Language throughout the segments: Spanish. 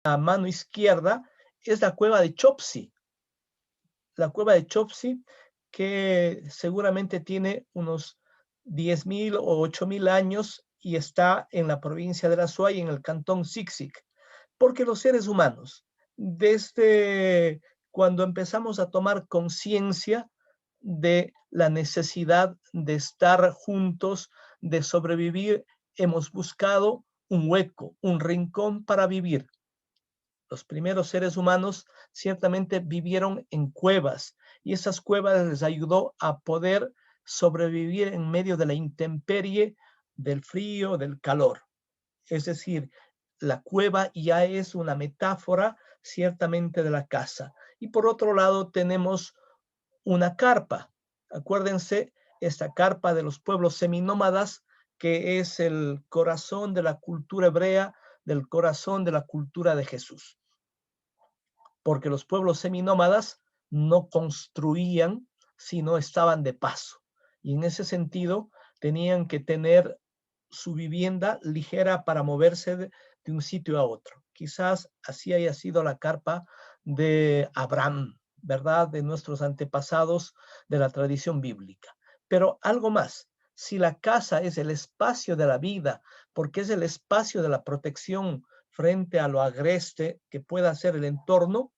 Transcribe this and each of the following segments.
a mano izquierda es la cueva de Chopsy. La cueva de Chopsy, que seguramente tiene unos 10.000 o 8.000 años y está en la provincia de La Suay, en el cantón Sixic. Porque los seres humanos, desde cuando empezamos a tomar conciencia de la necesidad de estar juntos, de sobrevivir, hemos buscado un hueco, un rincón para vivir. Los primeros seres humanos ciertamente vivieron en cuevas y esas cuevas les ayudó a poder sobrevivir en medio de la intemperie, del frío, del calor. Es decir, la cueva ya es una metáfora ciertamente de la casa. Y por otro lado tenemos una carpa. Acuérdense, esta carpa de los pueblos seminómadas, que es el corazón de la cultura hebrea, del corazón de la cultura de Jesús. Porque los pueblos seminómadas no construían, sino estaban de paso. Y en ese sentido tenían que tener su vivienda ligera para moverse de un sitio a otro. Quizás así haya sido la carpa de Abraham, ¿verdad? De nuestros antepasados de la tradición bíblica. Pero algo más, si la casa es el espacio de la vida, porque es el espacio de la protección frente a lo agreste que pueda ser el entorno,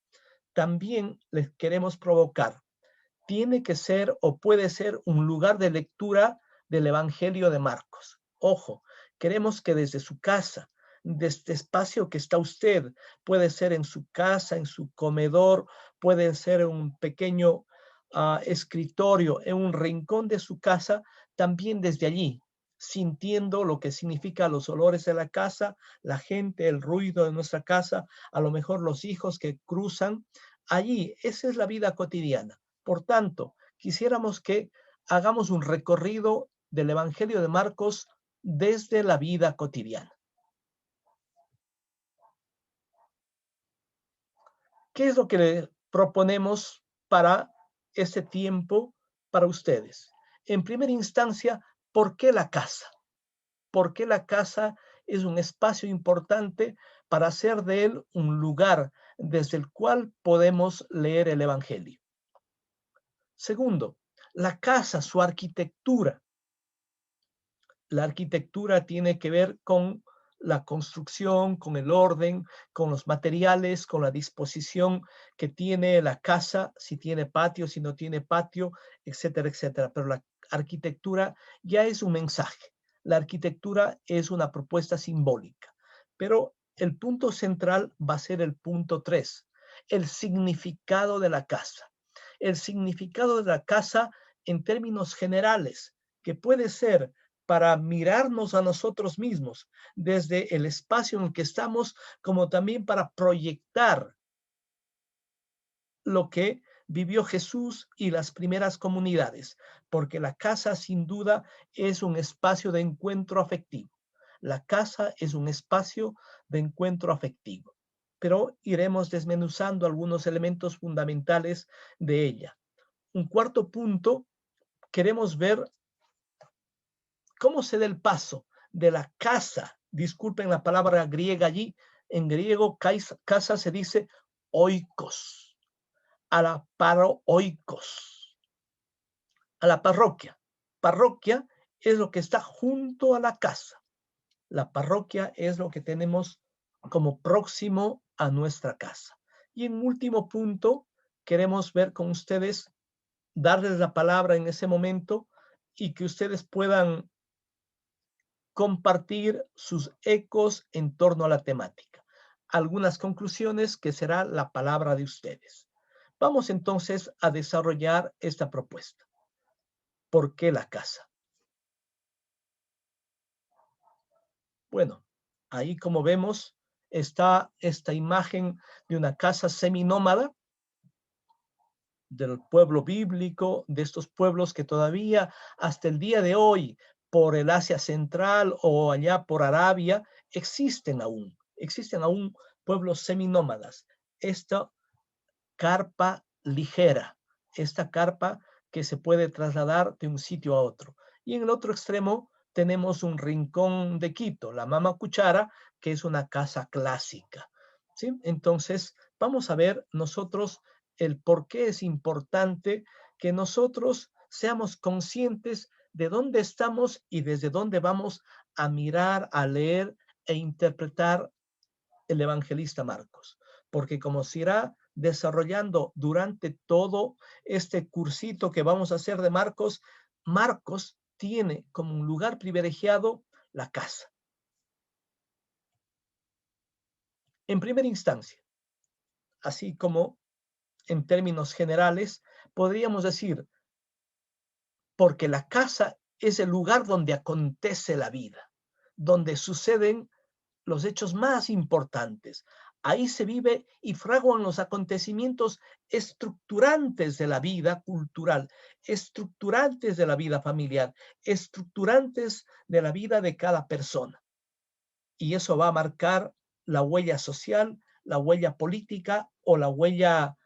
también les queremos provocar. Tiene que ser o puede ser un lugar de lectura del Evangelio de Marcos. Ojo, queremos que desde su casa, de este espacio que está usted, puede ser en su casa, en su comedor, puede ser un pequeño escritorio, en un rincón de su casa, también desde allí, sintiendo lo que significa los olores de la casa, la gente, el ruido de nuestra casa, a lo mejor los hijos que cruzan. Allí, esa es la vida cotidiana. Por tanto, quisiéramos que hagamos un recorrido del Evangelio de Marcos desde la vida cotidiana. ¿Qué es lo que le proponemos para este tiempo para ustedes? En primera instancia, ¿por qué la casa? ¿Por qué la casa es un espacio importante para hacer de él un lugar desde el cual podemos leer el Evangelio? Segundo, la casa, su arquitectura. La arquitectura tiene que ver con la construcción, con el orden, con los materiales, con la disposición que tiene la casa, si tiene patio, si no tiene patio, etcétera, etcétera. Pero la arquitectura ya es un mensaje. La arquitectura es una propuesta simbólica. Pero el punto central va a ser el punto 3, el significado de la casa. El significado de la casa en términos generales, que puede ser para mirarnos a nosotros mismos desde el espacio en el que estamos, como también para proyectar lo que vivió Jesús y las primeras comunidades, porque la casa sin duda es un espacio de encuentro afectivo. La casa es un espacio de encuentro afectivo, pero iremos desmenuzando algunos elementos fundamentales de ella. Un cuarto punto, queremos ver cómo se da el paso de la casa, disculpen la palabra griega allí, en griego casa se dice oikos, a la paroikos, a la parroquia. Parroquia es lo que está junto a la casa. La parroquia es lo que tenemos como próximo a nuestra casa. Y en último punto, queremos ver con ustedes, darles la palabra en ese momento y que ustedes puedan compartir sus ecos en torno a la temática. Algunas conclusiones que será la palabra de ustedes. Vamos entonces a desarrollar esta propuesta. ¿Por qué la casa? Bueno, ahí como vemos está esta imagen de una casa seminómada del pueblo bíblico, de estos pueblos que todavía hasta el día de hoy, por el Asia Central o allá por Arabia, existen aún pueblos seminómadas. Esta carpa ligera, esta carpa que se puede trasladar de un sitio a otro. Y en el otro extremo tenemos un rincón de Quito, la Mama Cuchara, que es una casa clásica. ¿sí? Entonces, vamos a ver nosotros el por qué es importante que nosotros seamos conscientes de dónde estamos y desde dónde vamos a mirar, a leer e interpretar el evangelista Marcos. Porque como se irá desarrollando durante todo este cursito que vamos a hacer de Marcos, Marcos tiene como un lugar privilegiado la casa. En primera instancia, así como en términos generales, podríamos decir, porque la casa es el lugar donde acontece la vida, donde suceden los hechos más importantes. Ahí se vive y fraguan los acontecimientos estructurantes de la vida cultural, estructurantes de la vida familiar, estructurantes de la vida de cada persona. Y eso va a marcar la huella social, la huella política o la huella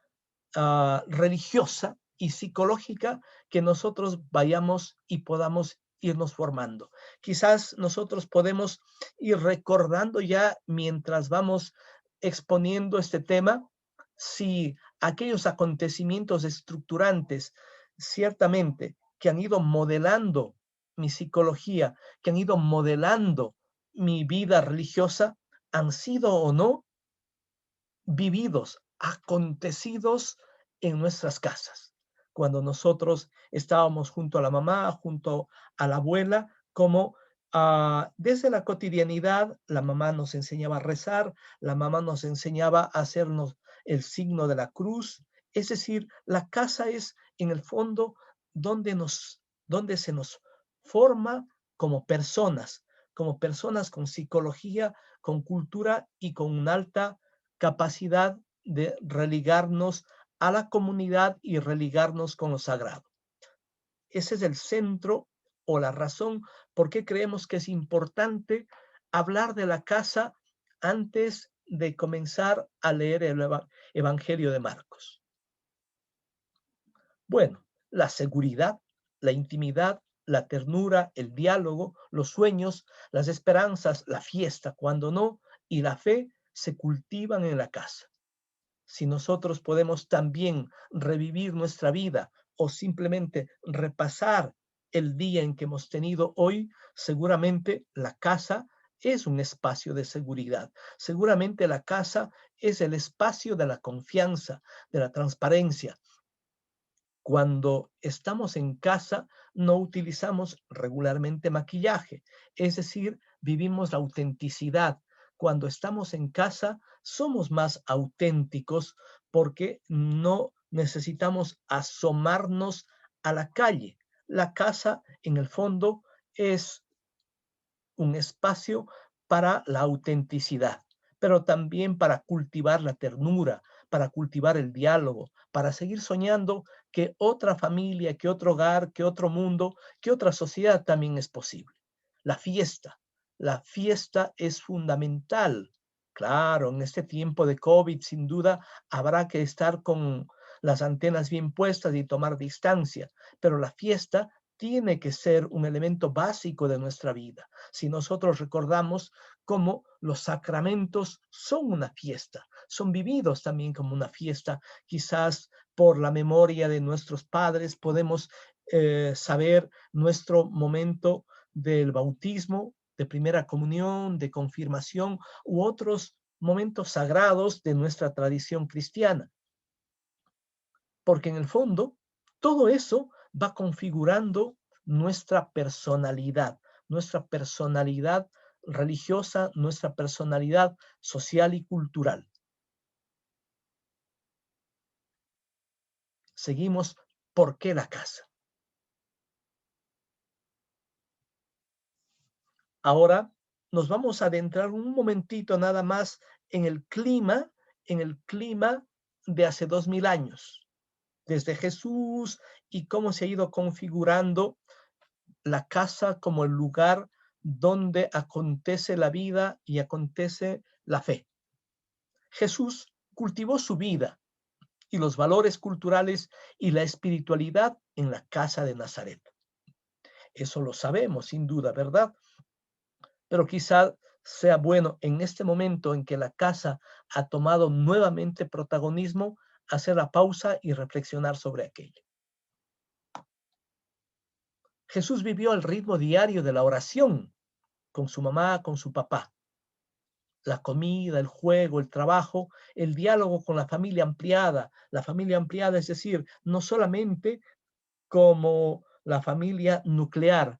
religiosa y psicológica que nosotros vayamos y podamos irnos formando. Quizás nosotros podemos ir recordando ya mientras vamos exponiendo este tema, si aquellos acontecimientos estructurantes ciertamente que han ido modelando mi psicología, que han ido modelando mi vida religiosa, han sido o no vividos, acontecidos en nuestras casas. Cuando nosotros estábamos junto a la mamá, junto a la abuela, como desde la cotidianidad, la mamá nos enseñaba a rezar, la mamá nos enseñaba a hacernos el signo de la cruz. Es decir, la casa es en el fondo donde se nos forma como personas con psicología, con cultura y con una alta capacidad de religarnos a la comunidad y religarnos con lo sagrado. Ese es el centro o la razón por qué creemos que es importante hablar de la casa antes de comenzar a leer el Evangelio de Marcos. Bueno, la seguridad, la intimidad, la ternura, el diálogo, los sueños, las esperanzas, la fiesta, cuando no, y la fe se cultivan en la casa. Si nosotros podemos también revivir nuestra vida o simplemente repasar el día en que hemos tenido hoy, seguramente la casa es un espacio de seguridad. Seguramente la casa es el espacio de la confianza, de la transparencia. Cuando estamos en casa, no utilizamos regularmente maquillaje, es decir, vivimos la autenticidad. Cuando estamos en casa, somos más auténticos porque no necesitamos asomarnos a la calle. La casa, en el fondo, es un espacio para la autenticidad, pero también para cultivar la ternura, para cultivar el diálogo, para seguir soñando que otra familia, que otro hogar, que otro mundo, que otra sociedad también es posible. La fiesta es fundamental. Claro, en este tiempo de COVID, sin duda, habrá que estar con las antenas bien puestas y tomar distancia, pero la fiesta tiene que ser un elemento básico de nuestra vida. Si nosotros recordamos cómo los sacramentos son una fiesta, son vividos también como una fiesta, quizás por la memoria de nuestros padres podemos saber nuestro momento del bautismo, de primera comunión, de confirmación u otros momentos sagrados de nuestra tradición cristiana. Porque en el fondo, todo eso va configurando nuestra personalidad religiosa, nuestra personalidad social y cultural. Seguimos, ¿por qué la casa? Ahora nos vamos a adentrar un momentito nada más en el clima de hace 2000 años, desde Jesús y cómo se ha ido configurando la casa como el lugar donde acontece la vida y acontece la fe. Jesús cultivó su vida y los valores culturales y la espiritualidad en la casa de Nazaret. Eso lo sabemos sin duda, ¿verdad? Pero quizá sea bueno en este momento en que la casa ha tomado nuevamente protagonismo, hacer la pausa y reflexionar sobre aquello. Jesús vivió al ritmo diario de la oración con su mamá, con su papá. La comida, el juego, el trabajo, el diálogo con la familia ampliada. La familia ampliada, es decir, no solamente como la familia nuclear,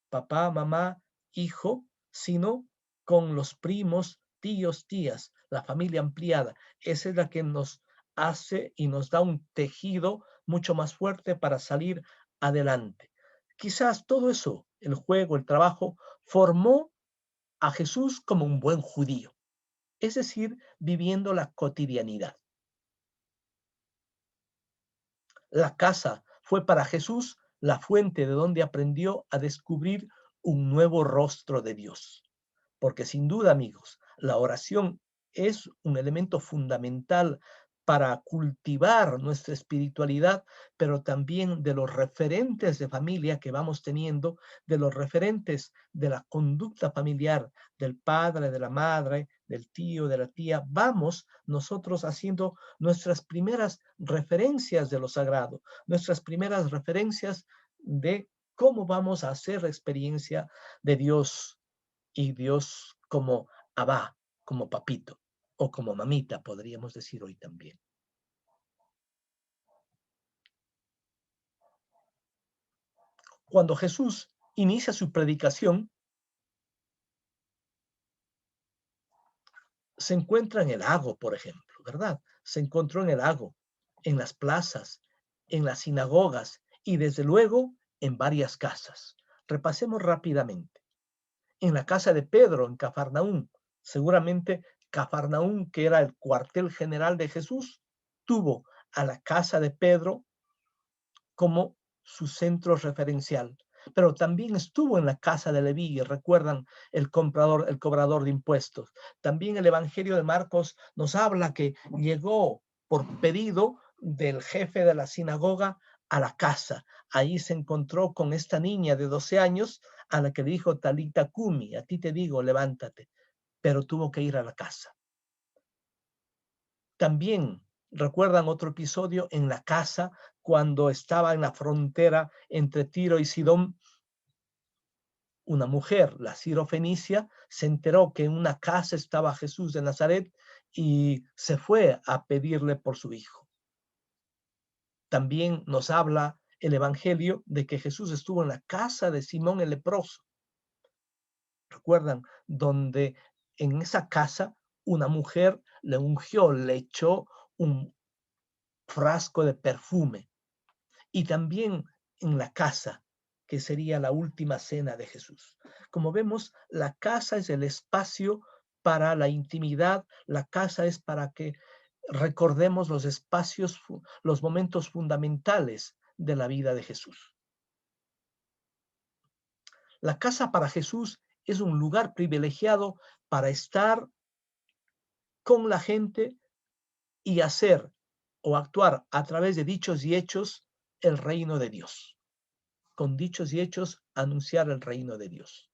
papá, mamá, hijo, sino con los primos, tíos, tías, la familia ampliada. Esa es la que nos hace y nos da un tejido mucho más fuerte para salir adelante. Quizás todo eso, el juego, el trabajo, formó a Jesús como un buen judío, es decir, viviendo la cotidianidad. La casa fue para Jesús la fuente de donde aprendió a descubrir un nuevo rostro de Dios. Porque sin duda, amigos, la oración es un elemento fundamental para cultivar nuestra espiritualidad, pero también de los referentes de familia que vamos teniendo, de los referentes de la conducta familiar, del padre, de la madre, del tío, de la tía. Vamos nosotros haciendo nuestras primeras referencias de lo sagrado, nuestras primeras referencias de cómo vamos a hacer experiencia de Dios, y Dios como Abba, como papito o como mamita, podríamos decir hoy también. Cuando Jesús inicia su predicación, se encuentra en el lago, por ejemplo, ¿verdad? Se encontró en el lago, en las plazas, en las sinagogas y desde luego en varias casas. Repasemos rápidamente. En la casa de Pedro, en Cafarnaún, seguramente Cafarnaún, que era el cuartel general de Jesús, tuvo a la casa de Pedro como su centro referencial. Pero también estuvo en la casa de Leví, recuerdan el cobrador de impuestos. También el Evangelio de Marcos nos habla que llegó por pedido del jefe de la sinagoga a la casa. Ahí se encontró con esta niña de 12 años a la que le dijo Talita Kumi, a ti te digo, levántate, pero tuvo que ir a la casa. También recuerdan otro episodio en la casa cuando estaba en la frontera entre Tiro y Sidón. Una mujer, la sirofenicia, se enteró que en una casa estaba Jesús de Nazaret y se fue a pedirle por su hijo. También nos habla el Evangelio de que Jesús estuvo en la casa de Simón el leproso. ¿Recuerdan? Donde en esa casa una mujer le ungió, le echó un frasco de perfume. Y también en la casa, que sería la última cena de Jesús. Como vemos, la casa es el espacio para la intimidad, la casa es para que recordemos los espacios, los momentos fundamentales de la vida de Jesús. La casa para Jesús es un lugar privilegiado para estar con la gente y hacer o actuar a través de dichos y hechos el reino de Dios. Con dichos y hechos anunciar el reino de Dios.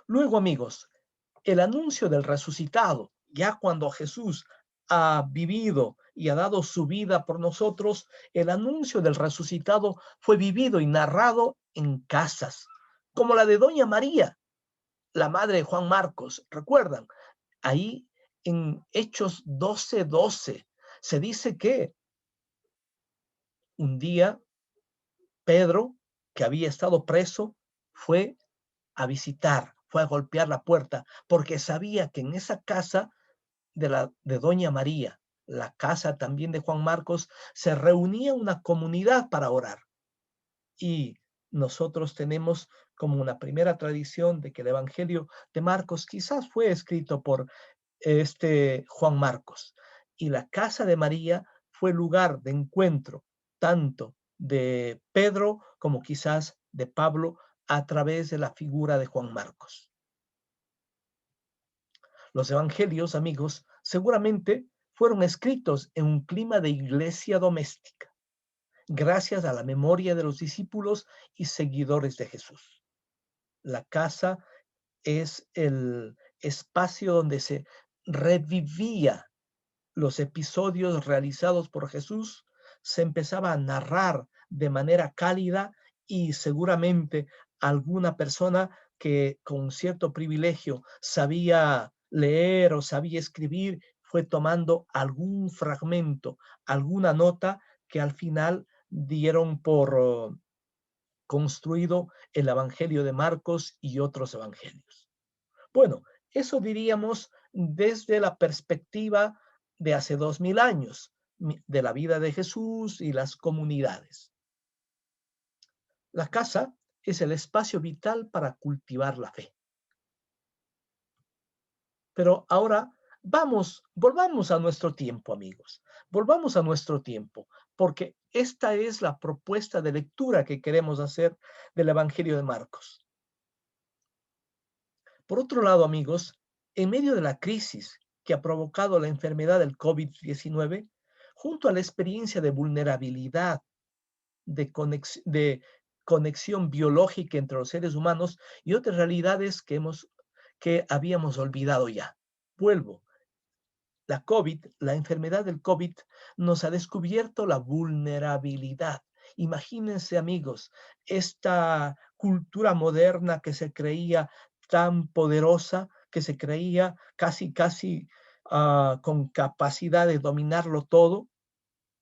Luego, amigos, el anuncio del resucitado, ya cuando Jesús ha vivido y ha dado su vida por nosotros, el anuncio del resucitado fue vivido y narrado en casas, como la de Doña María, la madre de Juan Marcos. ¿Recuerdan? Ahí en Hechos 12:12 se dice que un día Pedro, que había estado preso, fue a visitar, fue a golpear la puerta, porque sabía que en esa casa de Doña María, la casa también de Juan Marcos, se reunía una comunidad para orar. Y nosotros tenemos como una primera tradición de que el Evangelio de Marcos quizás fue escrito por Juan Marcos. Y la casa de María fue lugar de encuentro tanto de Pedro como quizás de Pablo a través de la figura de Juan Marcos. Los evangelios, amigos, seguramente fueron escritos en un clima de iglesia doméstica. gracias a la memoria de los discípulos y seguidores de Jesús. La casa es el espacio donde se revivía los episodios realizados por Jesús, se empezaba a narrar de manera cálida y seguramente alguna persona que con cierto privilegio sabía leer o sabía escribir fue tomando algún fragmento, alguna nota que al final dieron por construido el Evangelio de Marcos y otros evangelios. Bueno, eso diríamos desde la perspectiva de hace 2000 años, de la vida de Jesús y las comunidades. La casa es el espacio vital para cultivar la fe. Pero ahora volvamos a nuestro tiempo, amigos. Volvamos a nuestro tiempo, porque esta es la propuesta de lectura que queremos hacer del Evangelio de Marcos. Por otro lado, amigos, en medio de la crisis que ha provocado la enfermedad del COVID-19, junto a la experiencia de vulnerabilidad, de conexión biológica entre los seres humanos y otras realidades que habíamos olvidado ya. Vuelvo. La enfermedad del COVID nos ha descubierto la vulnerabilidad. Imagínense, amigos, esta cultura moderna que se creía tan poderosa, que se creía casi con capacidad de dominarlo todo,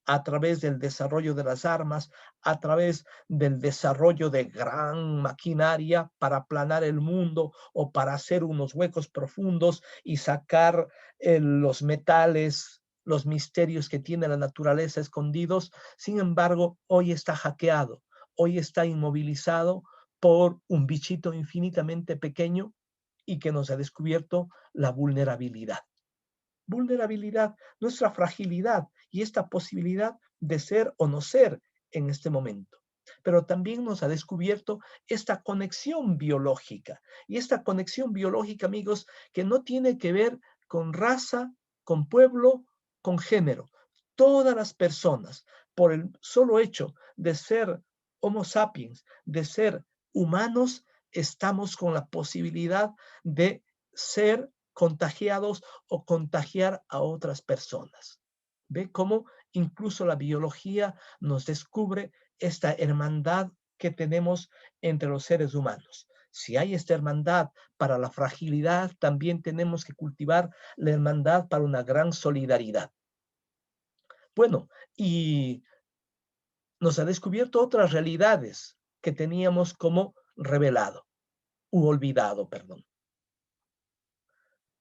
a través del desarrollo de las armas, a través del desarrollo de gran maquinaria para aplanar el mundo o para hacer unos huecos profundos y sacar los metales, los misterios que tiene la naturaleza escondidos. Sin embargo, hoy está hackeado, hoy está inmovilizado por un bichito infinitamente pequeño y que nos ha descubierto la vulnerabilidad. Nuestra fragilidad y esta posibilidad de ser o no ser en este momento. Pero también nos ha descubierto esta conexión biológica. Y esta conexión biológica, amigos, que no tiene que ver con raza, con pueblo, con género. Todas las personas, por el solo hecho de ser Homo sapiens, de ser humanos, estamos con la posibilidad de ser contagiados o contagiar a otras personas. ¿Ve cómo incluso la biología nos descubre esta hermandad que tenemos entre los seres humanos? Si hay esta hermandad para la fragilidad, también tenemos que cultivar la hermandad para una gran solidaridad. Bueno, y nos ha descubierto otras realidades que teníamos como revelado u olvidado, perdón.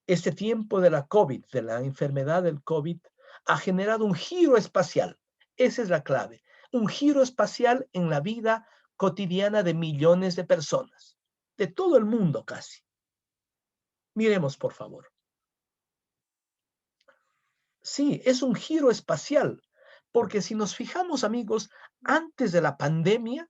Este tiempo de la COVID, de la enfermedad del COVID, ha generado un giro espacial. Esa es la clave. Un giro espacial en la vida cotidiana de millones de personas, de todo el mundo casi. Miremos, por favor. Sí, es un giro espacial, porque si nos fijamos, amigos, antes de la pandemia,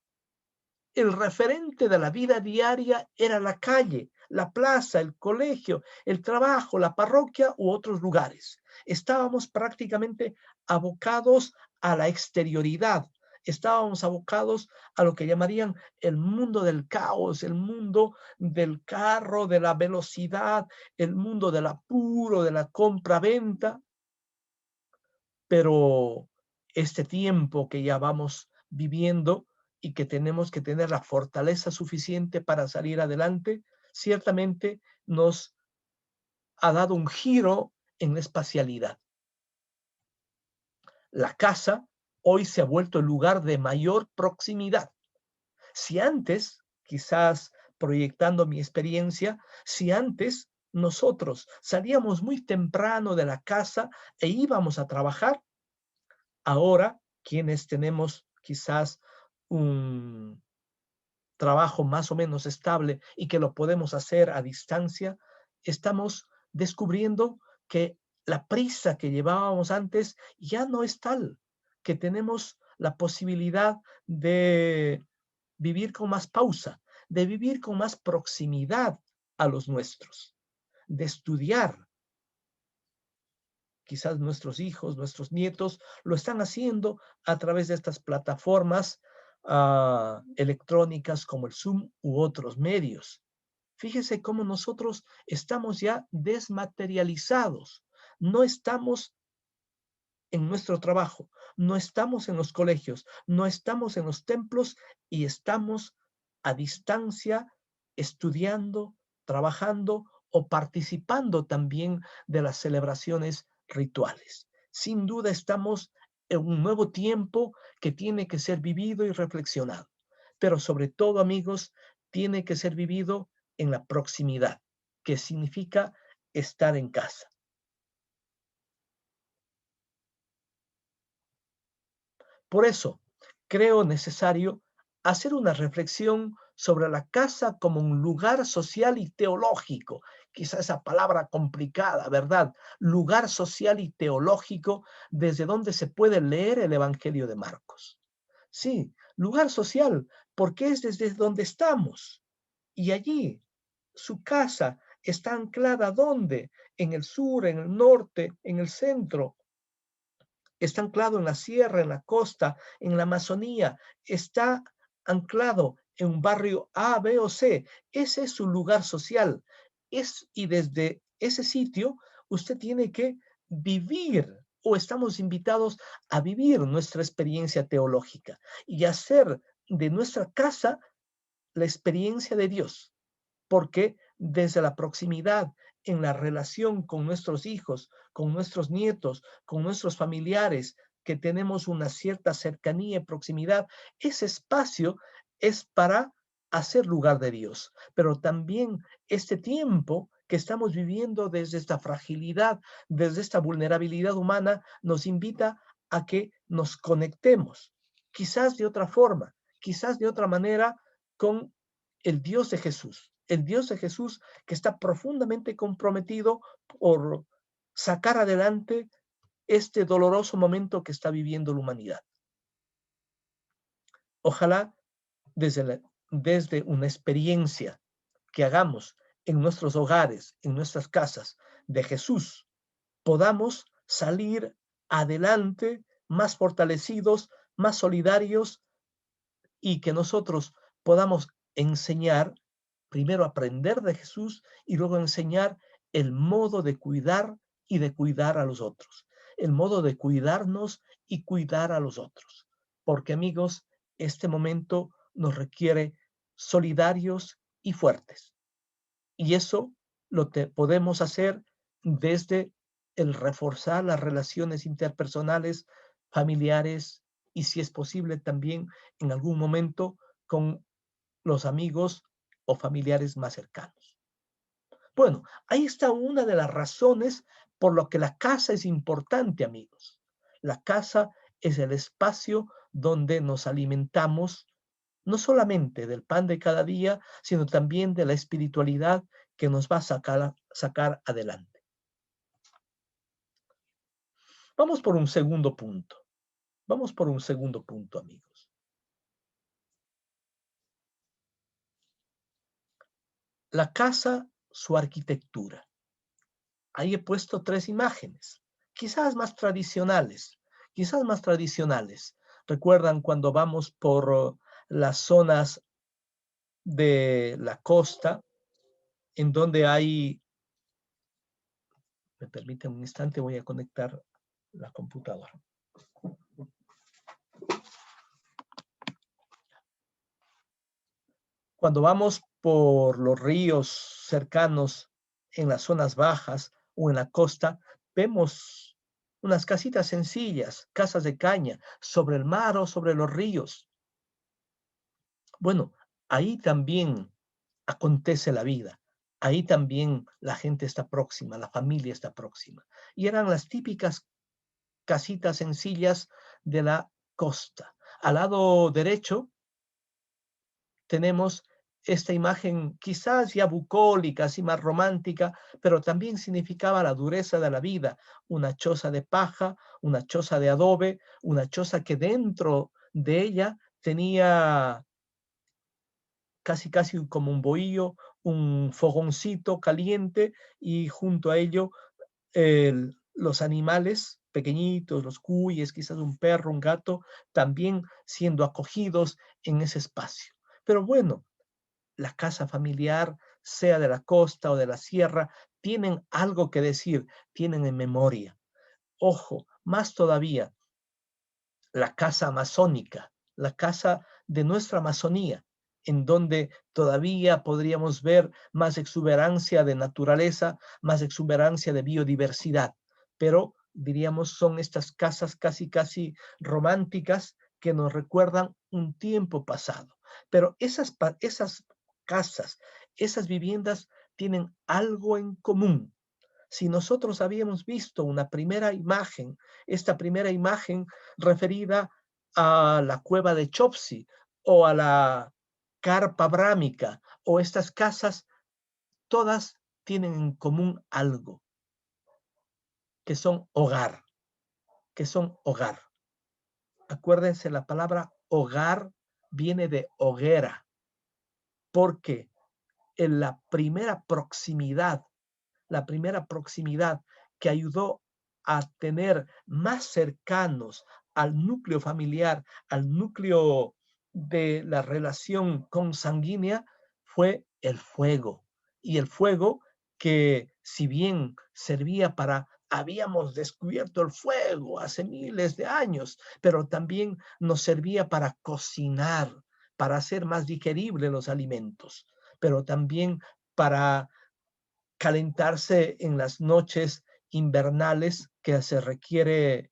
el referente de la vida diaria era la calle, la plaza, el colegio, el trabajo, la parroquia u otros lugares. Estábamos prácticamente abocados a la exterioridad. Estábamos abocados a lo que llamarían el mundo del caos, el mundo del carro, de la velocidad, el mundo del apuro, de la compra-venta. Pero este tiempo que ya vamos viviendo y que tenemos que tener la fortaleza suficiente para salir adelante, ciertamente nos ha dado un giro en la espacialidad. La casa hoy se ha vuelto el lugar de mayor proximidad. Si antes, quizás proyectando mi experiencia, si antes nosotros salíamos muy temprano de la casa e íbamos a trabajar, ahora quienes tenemos quizás un trabajo más o menos estable y que lo podemos hacer a distancia, estamos descubriendo que la prisa que llevábamos antes ya no es tal, que tenemos la posibilidad de vivir con más pausa, de vivir con más proximidad a los nuestros, de estudiar, quizás nuestros hijos, nuestros nietos, lo están haciendo a través de estas plataformas electrónicas como el Zoom u otros medios. Fíjese cómo nosotros estamos ya desmaterializados. No estamos en nuestro trabajo, no estamos en los colegios, no estamos en los templos y estamos a distancia estudiando, trabajando o participando también de las celebraciones rituales. Sin duda estamos en un nuevo tiempo que tiene que ser vivido y reflexionado, pero sobre todo, amigos, tiene que ser vivido en la proximidad, que significa estar en casa. Por eso, creo necesario hacer una reflexión sobre la casa como un lugar social y teológico. Quizá esa palabra complicada, ¿verdad? Lugar social y teológico desde donde se puede leer el Evangelio de Marcos. Sí, lugar social, porque es desde donde estamos. Y allí, su casa está anclada ¿dónde? En el sur, en el norte, en el centro. Está anclado en la sierra, en la costa, en la Amazonía, está anclado en un barrio A, B o C. Ese es su lugar social. Y desde ese sitio usted tiene que vivir o estamos invitados a vivir nuestra experiencia teológica y hacer de nuestra casa la experiencia de Dios, porque desde la proximidad en la relación con nuestros hijos, con nuestros nietos, con nuestros familiares, que tenemos una cierta cercanía y proximidad, ese espacio es para hacer lugar de Dios. Pero también este tiempo que estamos viviendo desde esta fragilidad, desde esta vulnerabilidad humana, nos invita a que nos conectemos, quizás de otra forma, quizás de otra manera, con el Dios de Jesús. El Dios de Jesús que está profundamente comprometido por sacar adelante este doloroso momento que está viviendo la humanidad. Ojalá desde una experiencia que hagamos en nuestros hogares, en nuestras casas de Jesús, podamos salir adelante más fortalecidos, más solidarios y que nosotros podamos enseñar, primero aprender de Jesús y luego enseñar el modo de cuidar y de cuidar a los otros, el modo de cuidarnos y cuidar a los otros. Porque amigos, este momento nos requiere solidarios y fuertes. Y eso podemos hacer desde el reforzar las relaciones interpersonales, familiares y si es posible también en algún momento con los amigos o familiares más cercanos. Bueno, ahí está una de las razones por lo que la casa es importante, amigos. La casa es el espacio donde nos alimentamos no solamente del pan de cada día, sino también de la espiritualidad que nos va a sacar adelante. Vamos por un segundo punto. Vamos por un segundo punto, amigos. La casa, su arquitectura. Ahí he puesto 3 imágenes, quizás más tradicionales, ¿Recuerdan cuando vamos por las zonas de la costa, en donde hay, me permiten un instante, voy a conectar la computadora. Cuando vamos por los ríos cercanos en las zonas bajas o en la costa, vemos unas casitas sencillas, casas de caña, sobre el mar o sobre los ríos. Bueno, ahí también acontece la vida. Ahí también la gente está próxima, la familia está próxima. Y eran las típicas casitas sencillas de la costa. Al lado derecho tenemos esta imagen quizás ya bucólica, así más romántica, pero también significaba la dureza de la vida. Una choza de paja, una choza de adobe, una choza que dentro de ella tenía casi como un bohío, un fogoncito caliente y junto a ello los animales pequeñitos, los cuyes, quizás un perro, un gato, también siendo acogidos en ese espacio. Pero bueno, la casa familiar, sea de la costa o de la sierra, tienen algo que decir, tienen en memoria. Ojo, más todavía, la casa amazónica, la casa de nuestra Amazonía, en donde todavía podríamos ver más exuberancia de naturaleza, más exuberancia de biodiversidad, pero diríamos son estas casas casi románticas que nos recuerdan un tiempo pasado. Pero esas casas, esas viviendas tienen algo en común. Si nosotros habíamos visto una primera imagen, esta primera imagen referida a la cueva de Chopsy o a la carpa brámica o estas casas, todas tienen en común algo, que son hogar, que son hogar. Acuérdense, la palabra hogar viene de hoguera, porque en la primera proximidad que ayudó a tener más cercanos al núcleo familiar, al núcleo de la relación consanguínea, fue el fuego. Y el fuego que, si bien servía para, habíamos descubierto el fuego hace miles de años, pero también nos servía para cocinar, para hacer más digeribles los alimentos, pero también para calentarse en las noches invernales que se requiere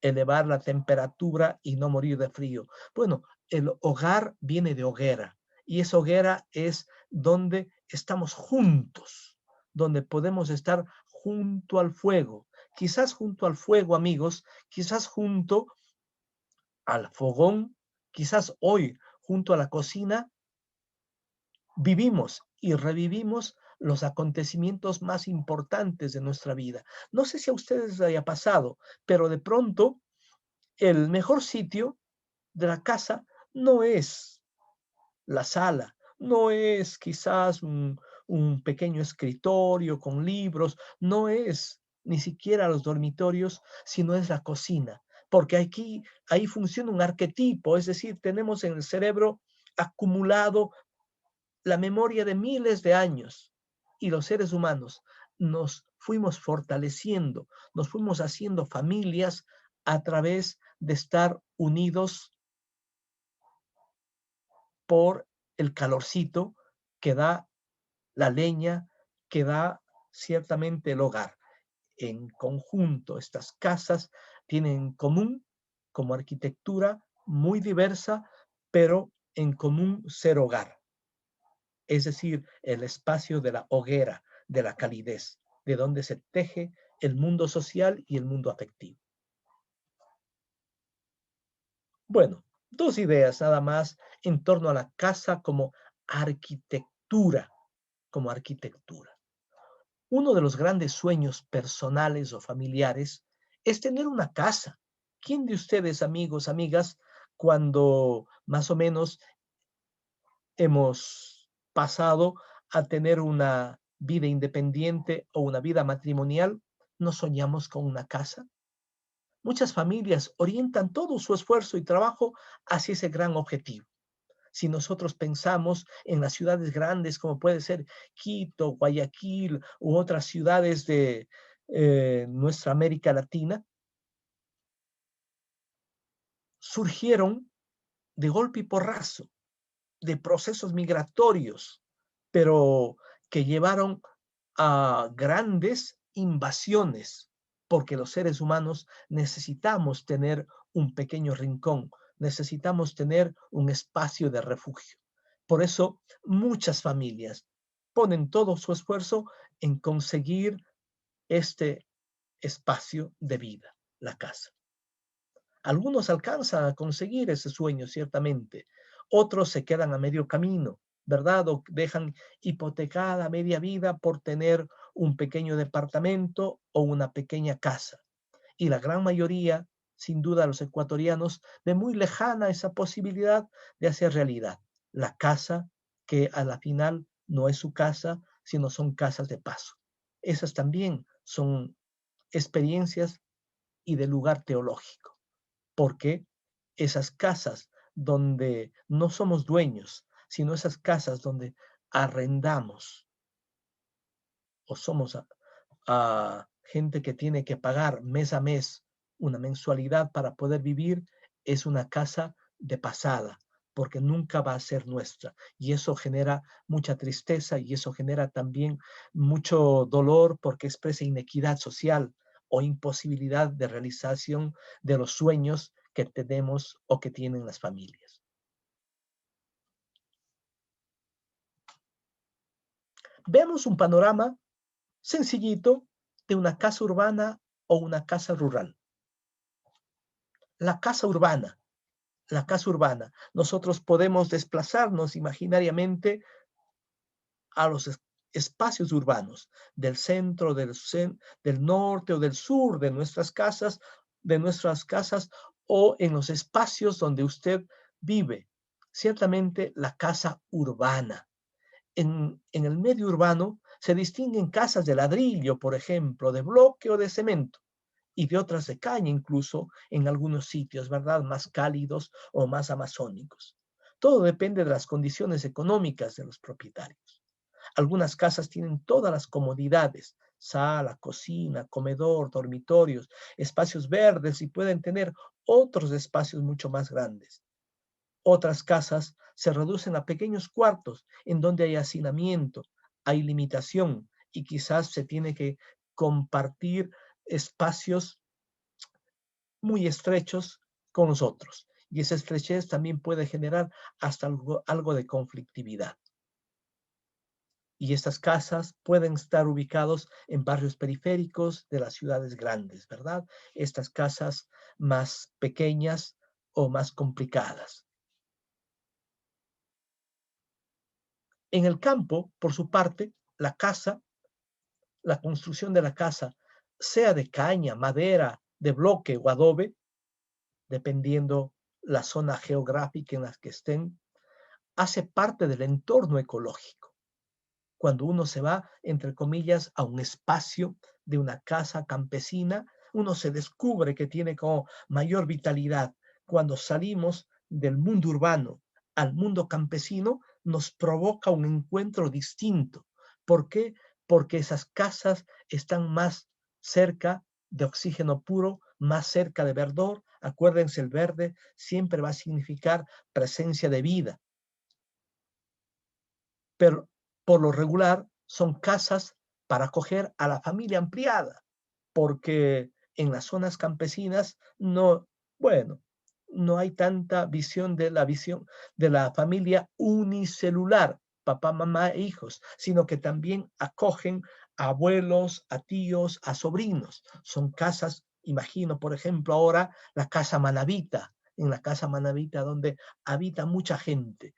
elevar la temperatura y no morir de frío. Bueno, el hogar viene de hoguera y esa hoguera es donde estamos juntos, donde podemos estar junto al fuego. Quizás junto al fuego, amigos, quizás junto al fogón, quizás hoy junto a la cocina, vivimos y revivimos los acontecimientos más importantes de nuestra vida. No sé si a ustedes les haya pasado, pero de pronto el mejor sitio de la casa no es la sala, no es quizás un pequeño escritorio con libros, no es ni siquiera los dormitorios, sino es la cocina, porque ahí funciona un arquetipo, es decir, tenemos en el cerebro acumulado la memoria de miles de años y los seres humanos nos fuimos fortaleciendo, nos fuimos haciendo familias a través de estar unidos por el calorcito que da la leña, que da ciertamente el hogar. En conjunto, estas casas tienen en común como arquitectura muy diversa, pero en común ser hogar. Es decir, el espacio de la hoguera, de la calidez, de donde se teje el mundo social y el mundo afectivo. Bueno, dos ideas nada más en torno a la casa como arquitectura, como arquitectura. Uno de los grandes sueños personales o familiares es tener una casa. ¿Quién de ustedes, amigos, amigas, cuando más o menos hemos pasado a tener una vida independiente o una vida matrimonial, no soñamos con una casa? Muchas familias orientan todo su esfuerzo y trabajo hacia ese gran objetivo. Si nosotros pensamos en las ciudades grandes como puede ser Quito, Guayaquil u otras ciudades de nuestra América Latina, surgieron de golpe y porrazo de procesos migratorios, pero que llevaron a grandes invasiones, porque los seres humanos necesitamos tener un pequeño rincón, necesitamos tener un espacio de refugio. Por eso muchas familias ponen todo su esfuerzo en conseguir este espacio de vida, la casa. Algunos alcanzan a conseguir ese sueño, ciertamente. Otros se quedan a medio camino, ¿verdad? O dejan hipotecada media vida por tener un pequeño departamento o una pequeña casa. Y la gran mayoría, sin duda los ecuatorianos, ve muy lejana esa posibilidad de hacer realidad la casa que a la final no es su casa, sino son casas de paso. Esas también son experiencias y de lugar teológico, porque esas casas donde no somos dueños, sino esas casas donde arrendamos o somos a gente que tiene que pagar mes a mes una mensualidad para poder vivir, es una casa de pasada, porque nunca va a ser nuestra. Y eso genera mucha tristeza y eso genera también mucho dolor porque expresa inequidad social o imposibilidad de realización de los sueños que tenemos o que tienen las familias. Veamos un panorama sencillito de una casa urbana o una casa rural. La casa urbana. La casa urbana. Nosotros podemos desplazarnos imaginariamente a los espacios urbanos del centro, del norte o del sur de nuestras casas o en los espacios donde usted vive. Ciertamente la casa urbana. En el medio urbano se distinguen casas de ladrillo, por ejemplo, de bloque o de cemento, y de otras de caña incluso en algunos sitios, ¿verdad? Más cálidos o más amazónicos. Todo depende de las condiciones económicas de los propietarios. Algunas casas tienen todas las comodidades, sala, cocina, comedor, dormitorios, espacios verdes y pueden tener otros espacios mucho más grandes. Otras casas se reducen a pequeños cuartos en donde hay hacinamiento, hay limitación y quizás se tiene que compartir espacios muy estrechos con los otros. Y esa estrechez también puede generar hasta algo de conflictividad. Y estas casas pueden estar ubicados en barrios periféricos de las ciudades grandes, ¿verdad? Estas casas más pequeñas o más complicadas. En el campo, por su parte, la construcción de la casa, sea de caña, madera, de bloque o adobe, dependiendo la zona geográfica en la que estén, hace parte del entorno ecológico. Cuando uno se va, entre comillas, a un espacio de una casa campesina, uno se descubre que tiene como mayor vitalidad. Cuando salimos del mundo urbano al mundo campesino, nos provoca un encuentro distinto. ¿Por qué? Porque esas casas están más cerca de oxígeno puro, más cerca de verdor. Acuérdense, el verde siempre va a significar presencia de vida. Pero por lo regular son casas para acoger a la familia ampliada, porque en las zonas campesinas no, bueno, no hay tanta visión de la familia unicelular, papá, mamá e hijos, sino que también acogen a abuelos, a tíos, a sobrinos. Son casas, imagino, por ejemplo, ahora la casa manabita, en la casa manabita donde habita mucha gente.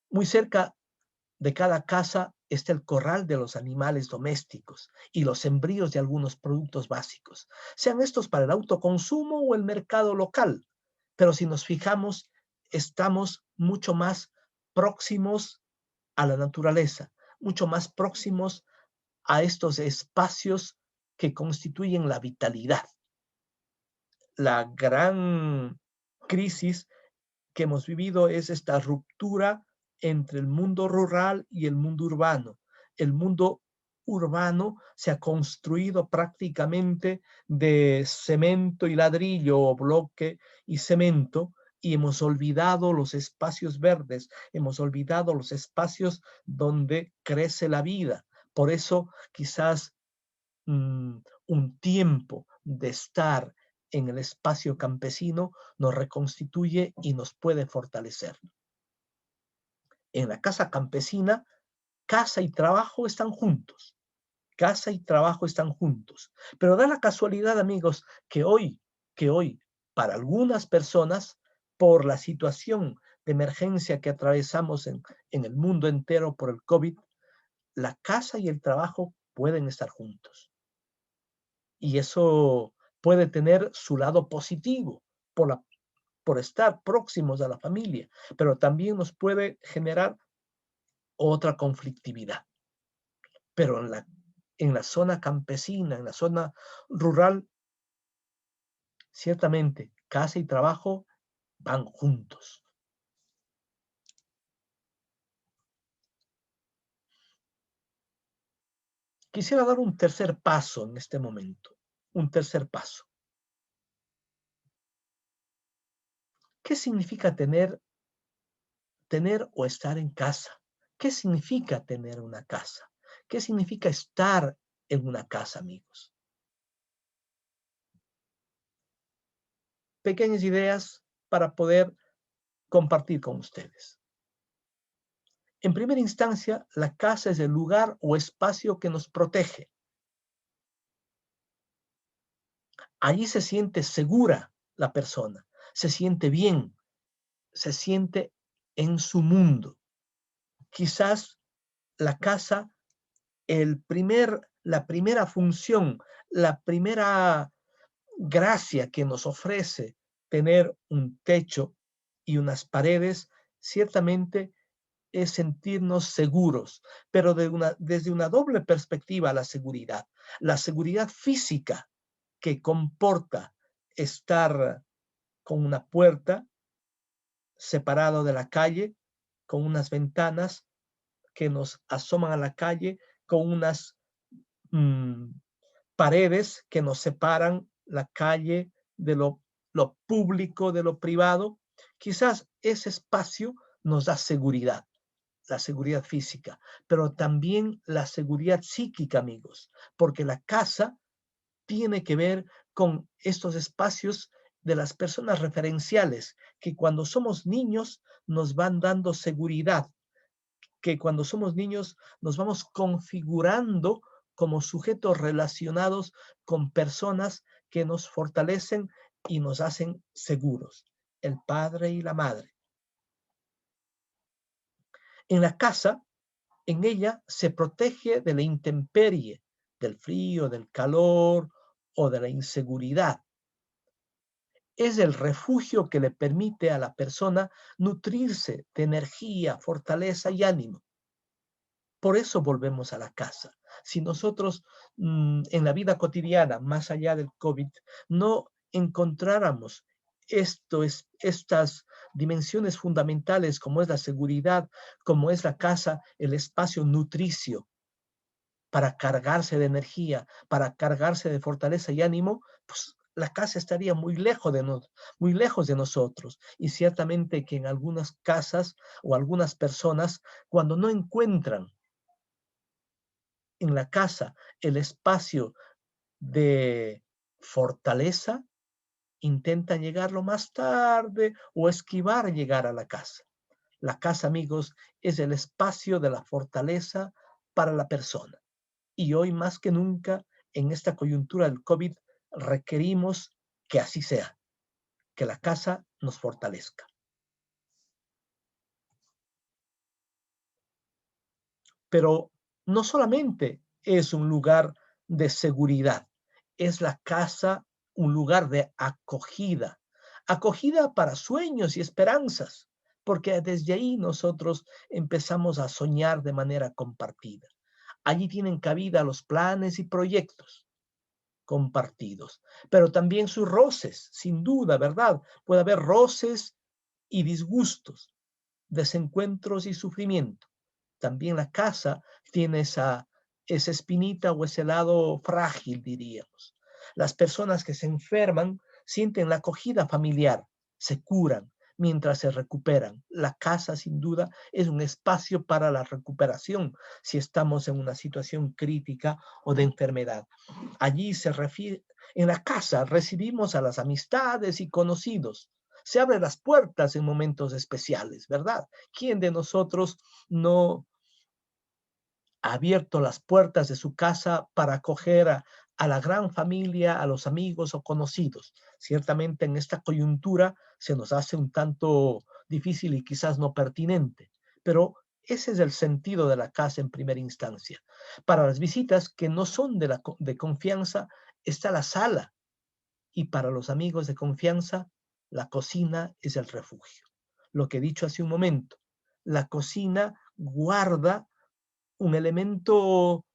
Muy cerca de cada casa está el corral de los animales domésticos y los sembríos de algunos productos básicos, sean estos para el autoconsumo o el mercado local. Pero si nos fijamos, estamos mucho más próximos a la naturaleza, mucho más próximos a estos espacios que constituyen la vitalidad. La gran crisis que hemos vivido es esta ruptura entre el mundo rural y el mundo urbano. El mundo urbano se ha construido prácticamente de cemento y ladrillo o bloque y cemento y hemos olvidado los espacios verdes, hemos olvidado los espacios donde crece la vida. Por eso quizás un tiempo de estar en el espacio campesino nos reconstituye y nos puede fortalecer. En la casa campesina, casa y trabajo están juntos. Casa y trabajo están juntos. Pero da la casualidad, amigos, que hoy, para algunas personas, por la situación de emergencia que atravesamos en el mundo entero por el COVID, la casa y el trabajo pueden estar juntos. Y eso puede tener su lado positivo por estar próximos a la familia, pero también nos puede generar otra conflictividad. Pero en la zona campesina, en la zona rural, ciertamente casa y trabajo van juntos. Quisiera dar un tercer paso en este momento, un tercer paso. ¿Qué significa tener o estar en casa? ¿Qué significa tener una casa? ¿Qué significa estar en una casa, amigos? Pequeñas ideas para poder compartir con ustedes. En primera instancia, la casa es el lugar o espacio que nos protege. Allí se siente segura la persona, se siente bien, se siente en su mundo. Quizás la casa, la primera función, la primera gracia que nos ofrece tener un techo y unas paredes, ciertamente es sentirnos seguros, pero desde una doble perspectiva la seguridad física que comporta estar con una puerta separado de la calle, con unas ventanas que nos asoman a la calle, con unas paredes que nos separan la calle de lo público, de lo privado. Quizás ese espacio nos da seguridad, la seguridad física, pero también la seguridad psíquica, amigos, porque la casa tiene que ver con estos espacios de las personas referenciales que cuando somos niños nos van dando seguridad, que cuando somos niños nos vamos configurando como sujetos relacionados con personas que nos fortalecen y nos hacen seguros, el padre y la madre. En la casa, en ella se protege de la intemperie, del frío, del calor o de la inseguridad. Es el refugio que le permite a la persona nutrirse de energía, fortaleza y ánimo. Por eso volvemos a la casa. Si nosotros en la vida cotidiana, más allá del COVID, no encontráramos estas dimensiones fundamentales como es la seguridad, como es la casa, el espacio nutricio para cargarse de energía, para cargarse de fortaleza y ánimo, pues la casa estaría muy lejos de nosotros. Y ciertamente que en algunas casas o algunas personas, cuando no encuentran en la casa el espacio de fortaleza, intentan llegarlo más tarde o esquivar llegar a la casa. La casa, amigos, es el espacio de la fortaleza para la persona. Y hoy más que nunca, en esta coyuntura del COVID, requerimos que así sea, que la casa nos fortalezca. Pero no solamente es un lugar de seguridad, es la casa un lugar de acogida, acogida para sueños y esperanzas, porque desde ahí nosotros empezamos a soñar de manera compartida. Allí tienen cabida los planes y proyectos compartidos, pero también sus roces, sin duda, ¿verdad? Puede haber roces y disgustos, desencuentros y sufrimiento. También la casa tiene esa espinita o ese lado frágil, diríamos. Las personas que se enferman sienten la acogida familiar, se curan mientras se recuperan. La casa, sin duda, es un espacio para la recuperación si estamos en una situación crítica o de enfermedad. Allí se refiere, en la casa recibimos a las amistades y conocidos. Se abren las puertas en momentos especiales, ¿verdad? ¿Quién de nosotros no ha abierto las puertas de su casa para acoger a la gran familia, a los amigos o conocidos? Ciertamente en esta coyuntura se nos hace un tanto difícil y quizás no pertinente, pero ese es el sentido de la casa en primera instancia. Para las visitas que no son de confianza, está la sala, y para los amigos de confianza, la cocina es el refugio. Lo que he dicho hace un momento, la cocina guarda un elemento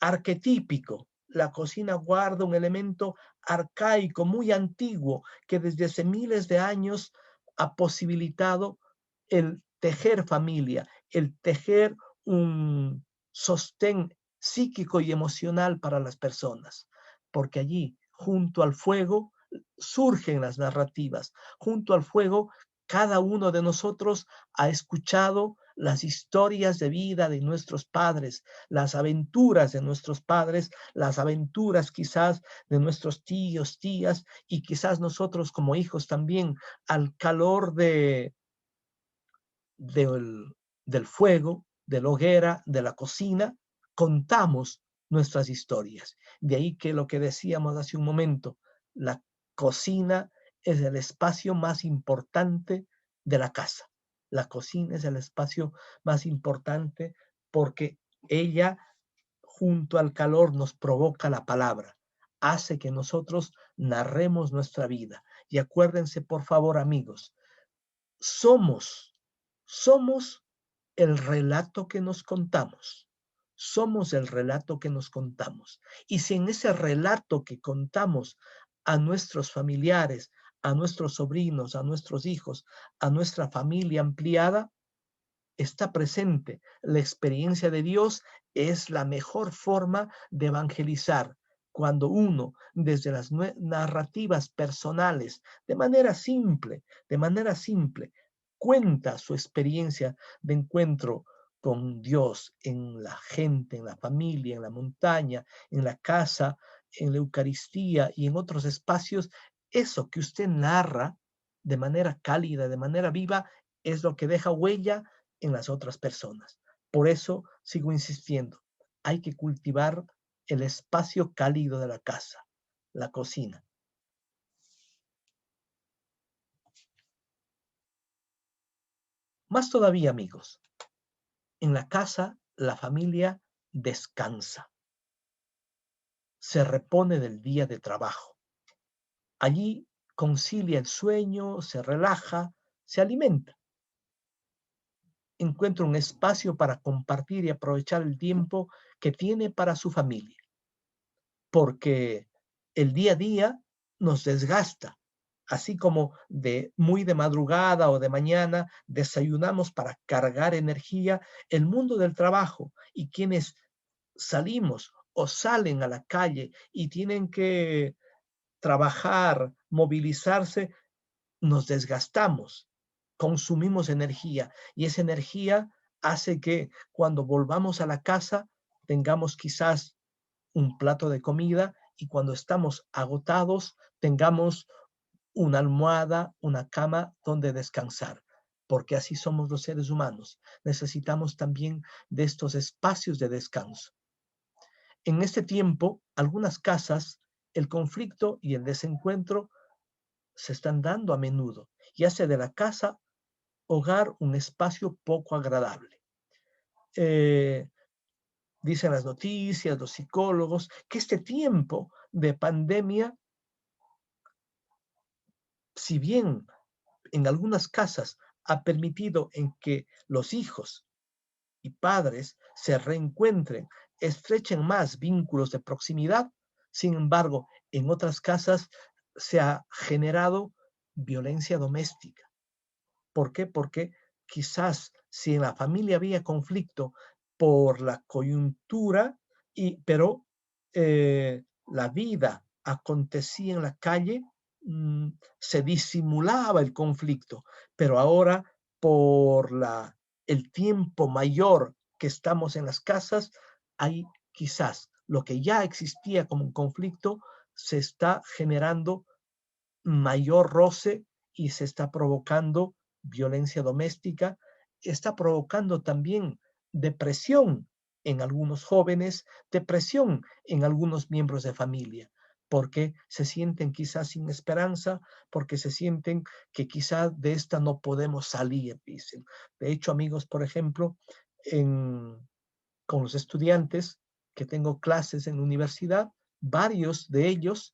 arquetípico. La cocina guarda un elemento arcaico, muy antiguo, que desde hace miles de años ha posibilitado el tejer familia, el tejer un sostén psíquico y emocional para las personas, porque allí, junto al fuego, surgen las narrativas. Junto al fuego, cada uno de nosotros ha escuchado las historias de vida de nuestros padres, las aventuras de nuestros padres, las aventuras quizás de nuestros tíos, tías, y quizás nosotros como hijos también, al calor del, del fuego, de la hoguera, de la cocina, contamos nuestras historias. De ahí que lo que decíamos hace un momento, la cocina es el espacio más importante de la casa. La cocina es el espacio más importante porque ella, junto al calor, nos provoca la palabra, hace que nosotros narremos nuestra vida. Y acuérdense, por favor, amigos, somos, somos el relato que nos contamos. Somos el relato que nos contamos. Y si en ese relato que contamos a nuestros familiares, a nuestros sobrinos, a nuestros hijos, a nuestra familia ampliada, está presente la experiencia de Dios, es la mejor forma de evangelizar. Cuando uno, desde las narrativas personales, de manera simple, cuenta su experiencia de encuentro con Dios en la gente, en la familia, en la montaña, en la casa, en la Eucaristía y en otros espacios, eso que usted narra de manera cálida, de manera viva, es lo que deja huella en las otras personas. Por eso sigo insistiendo, hay que cultivar el espacio cálido de la casa, la cocina. Más todavía, amigos, en la casa la familia descansa, se repone del día de trabajo. Allí concilia el sueño, se relaja, se alimenta. Encuentra un espacio para compartir y aprovechar el tiempo que tiene para su familia. Porque el día a día nos desgasta, así como muy de madrugada o de mañana desayunamos para cargar energía, el mundo del trabajo y quienes salimos o salen a la calle y tienen que trabajar, movilizarse, nos desgastamos, consumimos energía y esa energía hace que cuando volvamos a la casa tengamos quizás un plato de comida y cuando estamos agotados tengamos una almohada, una cama donde descansar, porque así somos los seres humanos. Necesitamos también de estos espacios de descanso. En este tiempo, algunas casas, el conflicto y el desencuentro se están dando a menudo y hace de la casa hogar un espacio poco agradable. Dicen las noticias, los psicólogos, que este tiempo de pandemia, si bien en algunas casas ha permitido en que los hijos y padres se reencuentren, estrechen más vínculos de proximidad, sin embargo, en otras casas se ha generado violencia doméstica. ¿Por qué? Porque quizás si en la familia había conflicto por la coyuntura, pero la vida acontecía en la calle, se disimulaba el conflicto, pero ahora por el tiempo mayor que estamos en las casas, hay quizás lo que ya existía como un conflicto, se está generando mayor roce y se está provocando violencia doméstica, está provocando también depresión en algunos jóvenes, depresión en algunos miembros de familia, porque se sienten quizás sin esperanza, porque se sienten que quizás de esta no podemos salir, dicen. De hecho, amigos, por ejemplo, con los estudiantes que tengo clases en la universidad, varios de ellos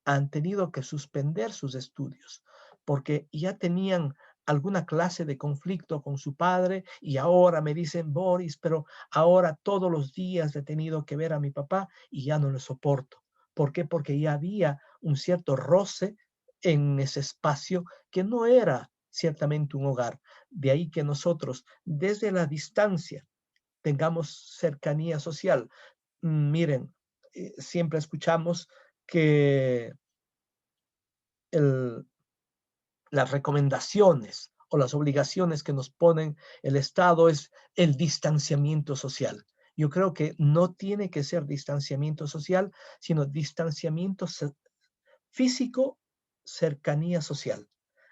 han tenido que suspender sus estudios porque ya tenían alguna clase de conflicto con su padre y ahora me dicen, Boris, pero ahora todos los días he tenido que ver a mi papá y ya no lo soporto. ¿Por qué? Porque ya había un cierto roce en ese espacio que no era ciertamente un hogar. De ahí que nosotros, desde la distancia, tengamos cercanía social. Miren, siempre escuchamos que el, las recomendaciones o las obligaciones que nos ponen el Estado es el distanciamiento social. Yo creo que no tiene que ser distanciamiento social, sino distanciamiento físico, cercanía social.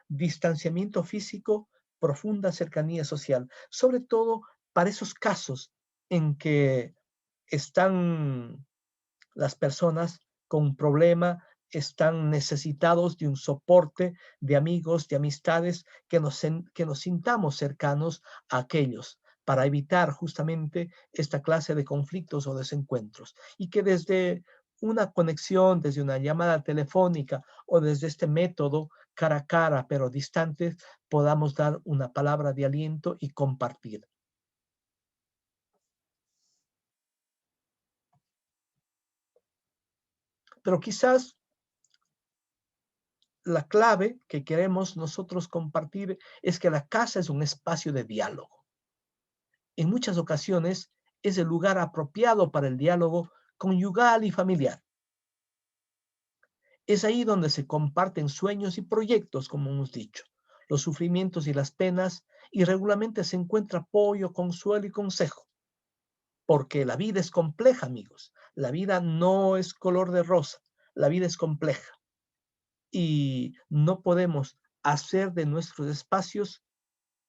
Distanciamiento físico, profunda cercanía social. Sobre todo para esos casos en que están las personas con un problema, están necesitados de un soporte de amigos, de amistades, que nos sintamos cercanos a aquellos para evitar justamente esta clase de conflictos o desencuentros. Y que desde una conexión, desde una llamada telefónica o desde este método cara a cara, pero distante, podamos dar una palabra de aliento y compartir. Pero quizás la clave que queremos nosotros compartir es que la casa es un espacio de diálogo. En muchas ocasiones es el lugar apropiado para el diálogo conyugal y familiar. Es ahí donde se comparten sueños y proyectos, como hemos dicho, los sufrimientos y las penas, y regularmente se encuentra apoyo, consuelo y consejo. Porque la vida es compleja, amigos. La vida no es color de rosa. La vida es compleja. Y no podemos hacer de nuestros espacios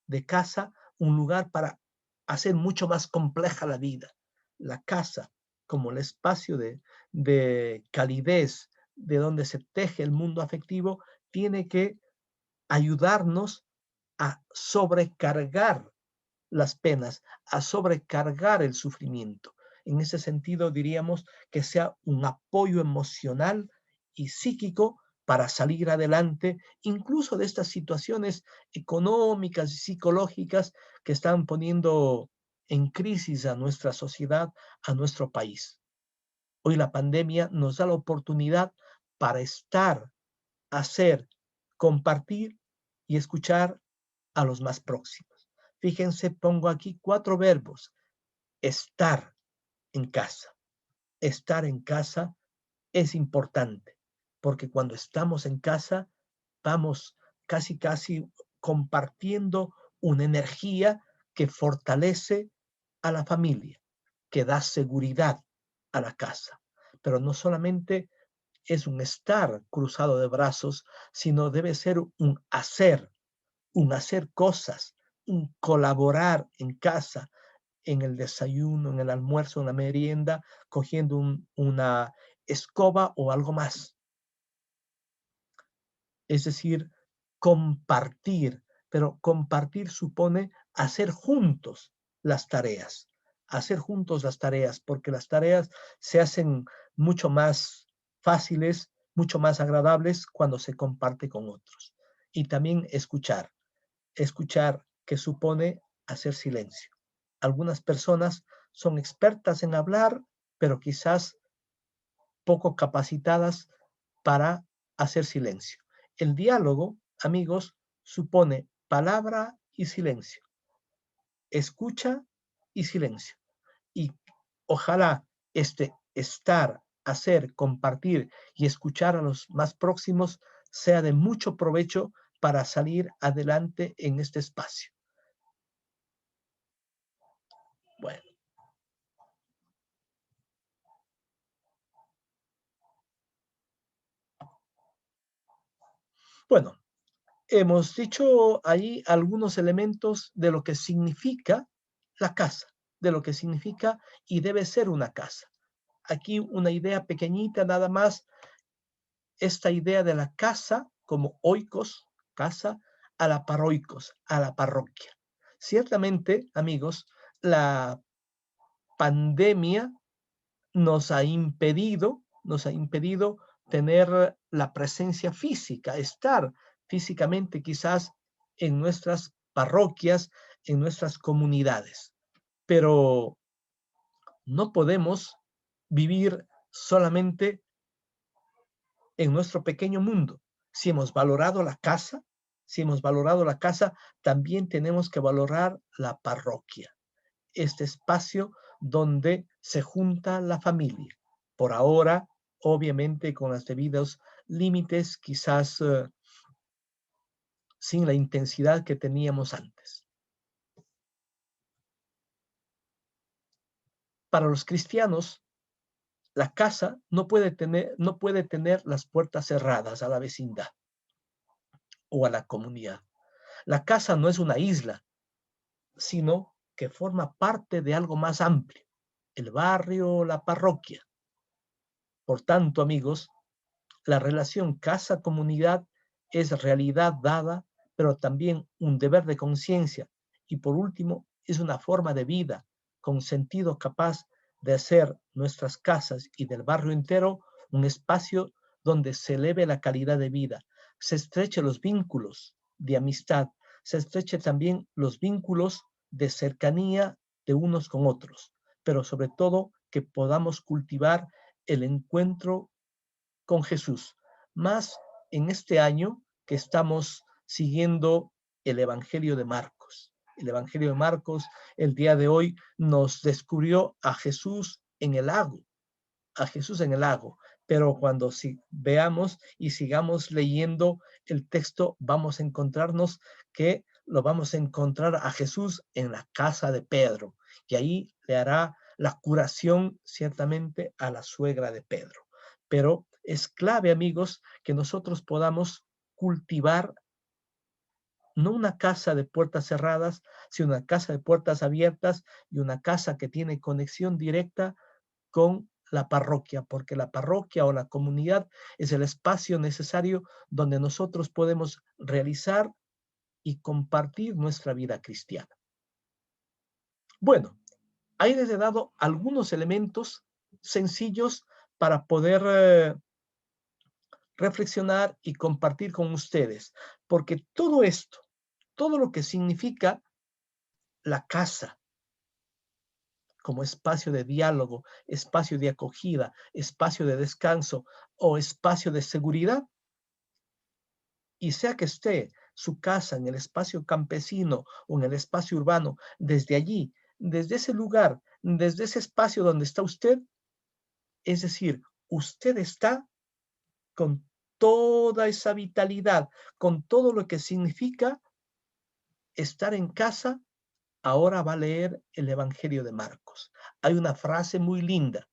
de casa un lugar para hacer mucho más compleja la vida. La casa, como el espacio de calidez, de donde se teje el mundo afectivo, tiene que ayudarnos a sobrecargar las penas, a sobrecargar el sufrimiento. En ese sentido, diríamos que sea un apoyo emocional y psíquico para salir adelante, incluso de estas situaciones económicas y psicológicas que están poniendo en crisis a nuestra sociedad, a nuestro país. Hoy la pandemia nos da la oportunidad para estar, hacer, compartir y escuchar a los más próximos. Fíjense, pongo aquí 4 verbos. Estar en casa. Estar en casa es importante, porque cuando estamos en casa vamos casi compartiendo una energía que fortalece a la familia, que da seguridad a la casa. Pero no solamente es un estar cruzado de brazos, sino debe ser un hacer cosas, un colaborar en casa, en el desayuno, en el almuerzo, en la merienda, cogiendo una escoba o algo más. Es decir, compartir, pero compartir supone hacer juntos las tareas, hacer juntos las tareas, porque las tareas se hacen mucho más fáciles, mucho más agradables cuando se comparte con otros. Y también escuchar que supone hacer silencio. Algunas personas son expertas en hablar, pero quizás poco capacitadas para hacer silencio. El diálogo, amigos, supone palabra y silencio, escucha y silencio. Y ojalá este estar, hacer, compartir y escuchar a los más próximos sea de mucho provecho para salir adelante en este espacio. Bueno, bueno, hemos dicho ahí algunos elementos de lo que significa la casa, de lo que significa y debe ser una casa. Aquí una idea pequeñita nada más, esta idea de la casa como oikos, casa, a la paroikos, a la parroquia. Ciertamente, amigos, la pandemia nos ha impedido tener la presencia física, estar físicamente quizás en nuestras parroquias, en nuestras comunidades. Pero no podemos vivir solamente en nuestro pequeño mundo. Si hemos valorado la casa, también tenemos que valorar la parroquia, este espacio donde se junta la familia. Por ahora, obviamente con los debidos límites, quizás sin la intensidad que teníamos antes. Para los cristianos, la casa no puede tener las puertas cerradas a la vecindad o a la comunidad. La casa no es una isla, sino que forma parte de algo más amplio, el barrio, la parroquia. Por tanto, amigos, la relación casa-comunidad es realidad dada, pero también un deber de conciencia. Y por último, es una forma de vida con sentido capaz de hacer nuestras casas y del barrio entero un espacio donde se eleve la calidad de vida, se estrechen los vínculos de amistad, se estrechen también los vínculos de cercanía de unos con otros, pero sobre todo que podamos cultivar el encuentro con Jesús, más en este año que estamos siguiendo el Evangelio de Marcos. El Evangelio de Marcos, el día de hoy, nos descubrió a Jesús en el lago, pero cuando veamos y sigamos leyendo el texto, vamos a encontrarnos que lo vamos a encontrar a Jesús en la casa de Pedro, y ahí le hará la curación ciertamente a la suegra de Pedro. Pero es clave, amigos, que nosotros podamos cultivar no una casa de puertas cerradas, sino una casa de puertas abiertas y una casa que tiene conexión directa con la parroquia, porque la parroquia o la comunidad es el espacio necesario donde nosotros podemos realizar y compartir nuestra vida cristiana. Bueno, ahí les he dado algunos elementos sencillos para poder reflexionar y compartir con ustedes, porque todo esto, todo lo que significa la casa como espacio de diálogo, espacio de acogida, espacio de descanso o espacio de seguridad, y sea que esté su casa en el espacio campesino o en el espacio urbano, desde allí, desde ese lugar, desde ese espacio donde está usted, es decir, usted está con toda esa vitalidad, con todo lo que significa estar en casa. Ahora va a leer el Evangelio de Marcos. Hay una frase muy linda,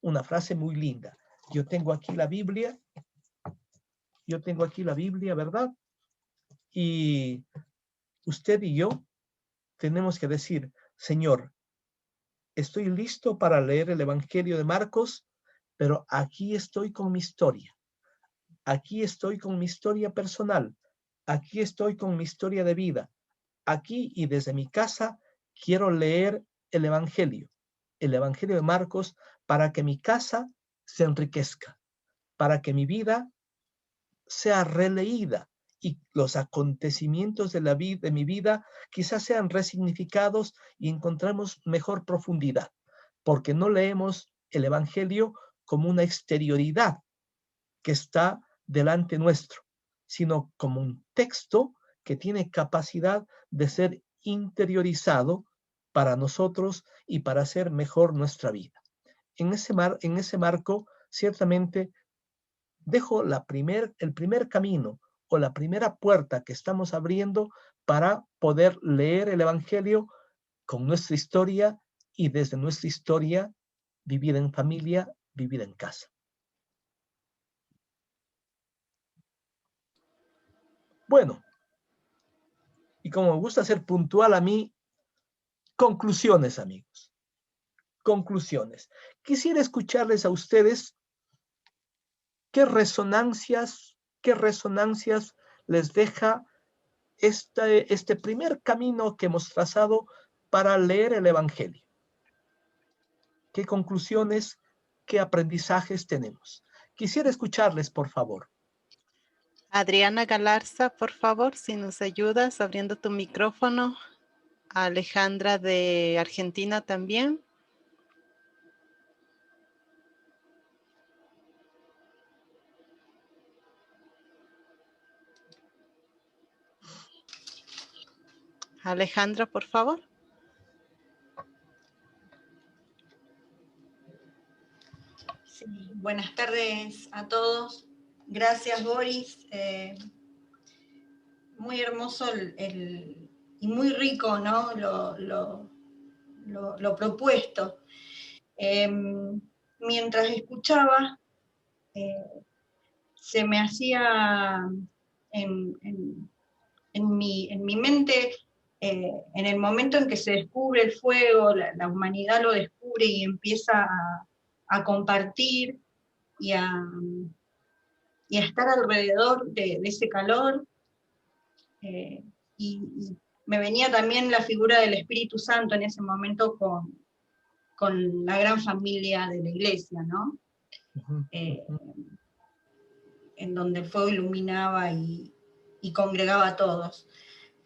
Yo tengo aquí la Biblia, ¿verdad? Y usted y yo tenemos que decir, Señor, estoy listo para leer el Evangelio de Marcos, pero aquí estoy con mi historia. Aquí estoy con mi historia personal. Aquí estoy con mi historia de vida. Aquí y desde mi casa quiero leer el Evangelio de Marcos, para que mi casa se enriquezca, para que mi vida sea releída y los acontecimientos de mi vida quizás sean resignificados y encontramos mejor profundidad, porque no leemos el Evangelio como una exterioridad que está delante nuestro, sino como un texto que tiene capacidad de ser interiorizado para nosotros y para hacer mejor nuestra vida. En ese marco, ciertamente, dejo el primer camino o la primera puerta que estamos abriendo para poder leer el Evangelio con nuestra historia y desde nuestra historia vivir en familia, vivir en casa. Bueno, y como me gusta ser puntual a mí, conclusiones, amigos. Conclusiones. Quisiera escucharles a ustedes qué resonancias les deja este primer camino que hemos trazado para leer el Evangelio. ¿Qué conclusiones, qué aprendizajes tenemos? Quisiera escucharles, por favor. Adriana Galarza, por favor, si nos ayudas abriendo tu micrófono. Alejandra de Argentina también. Alejandra, por favor. Sí, buenas tardes a todos. Gracias, Boris. Muy hermoso y muy rico, ¿no? Lo propuesto. Mientras escuchaba, se me hacía en mi mente, en el momento en que se descubre el fuego, la humanidad lo descubre y empieza a compartir y a estar alrededor de ese calor, y me venía también la figura del Espíritu Santo en ese momento con la gran familia de la iglesia, ¿no? En donde el fuego iluminaba y congregaba a todos.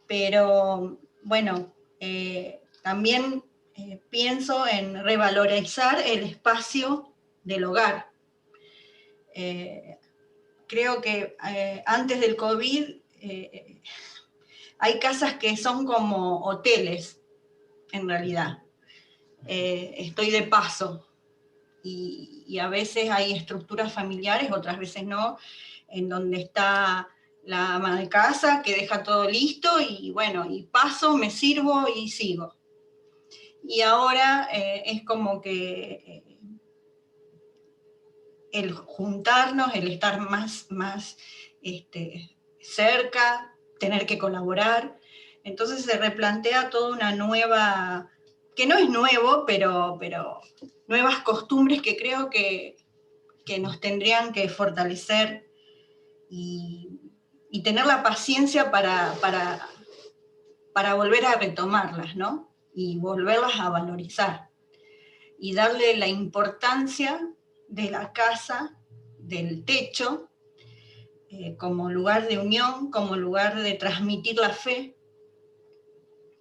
Pero bueno, también pienso en revalorizar el espacio del hogar. Creo que antes del COVID hay casas que son como hoteles, en realidad. Estoy de paso y a veces hay estructuras familiares, otras veces no, en donde está la ama de casa que deja todo listo y bueno, y paso, me sirvo y sigo. Y ahora es como que el juntarnos, el estar más cerca, tener que colaborar, entonces se replantea toda una nueva, que no es nuevo, pero nuevas costumbres que creo que nos tendrían que fortalecer y tener la paciencia para volver a retomarlas, ¿no? Y volverlas a valorizar. Y darle la importancia de la casa, del techo, como lugar de unión, como lugar de transmitir la fe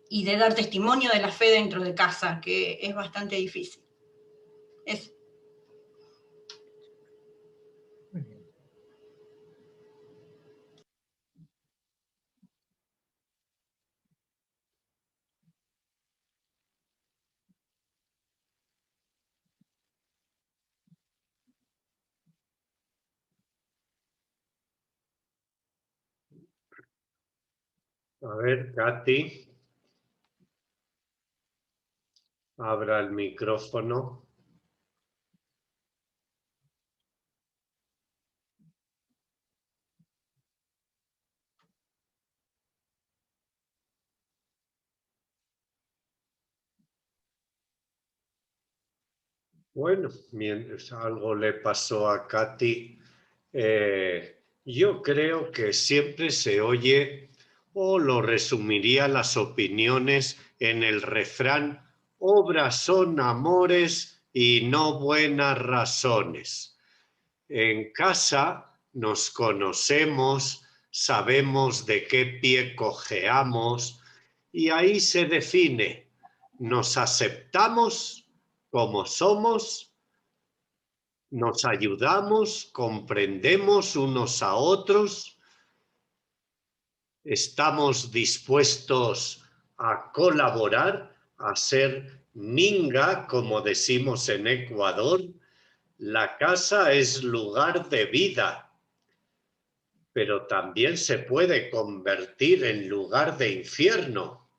y de dar testimonio de la fe dentro de casa, que es bastante difícil. Eso. Muy bien. A ver, Katy, abra el micrófono. Bueno, mientras algo le pasó a Katy, yo creo que siempre se oye, o lo resumiría las opiniones en el refrán: obras son amores y no buenas razones. En casa nos conocemos, sabemos de qué pie cojeamos y ahí se define: nos aceptamos como somos, nos ayudamos, comprendemos unos a otros, estamos dispuestos a colaborar, a ser minga, como decimos en Ecuador. La casa es lugar de vida, pero también se puede convertir en lugar de infierno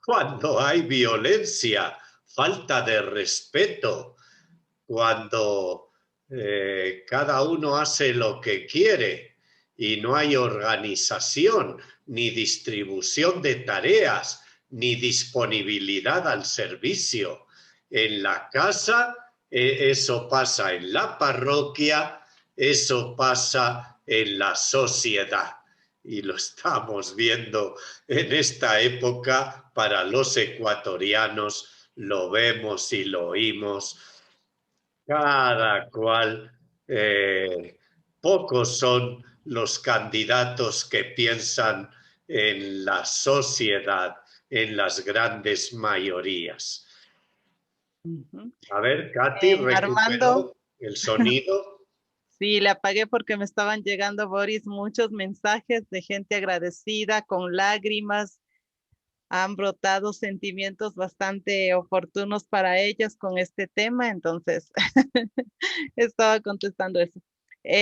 cuando hay violencia, falta de respeto, cuando cada uno hace lo que quiere y no hay organización, ni distribución de tareas, ni disponibilidad al servicio. En la casa, eso pasa en la parroquia, eso pasa en la sociedad. Y lo estamos viendo en esta época para los ecuatorianos, lo vemos y lo oímos. Cada cual, pocos son los candidatos que piensan en la sociedad, en las grandes mayorías. A ver, Katy, Armando. recuperó el sonido. Sí, le apagué porque me estaban llegando, Boris, muchos mensajes de gente agradecida, con lágrimas. Han brotado sentimientos bastante oportunos para ellas con este tema, entonces estaba contestando eso.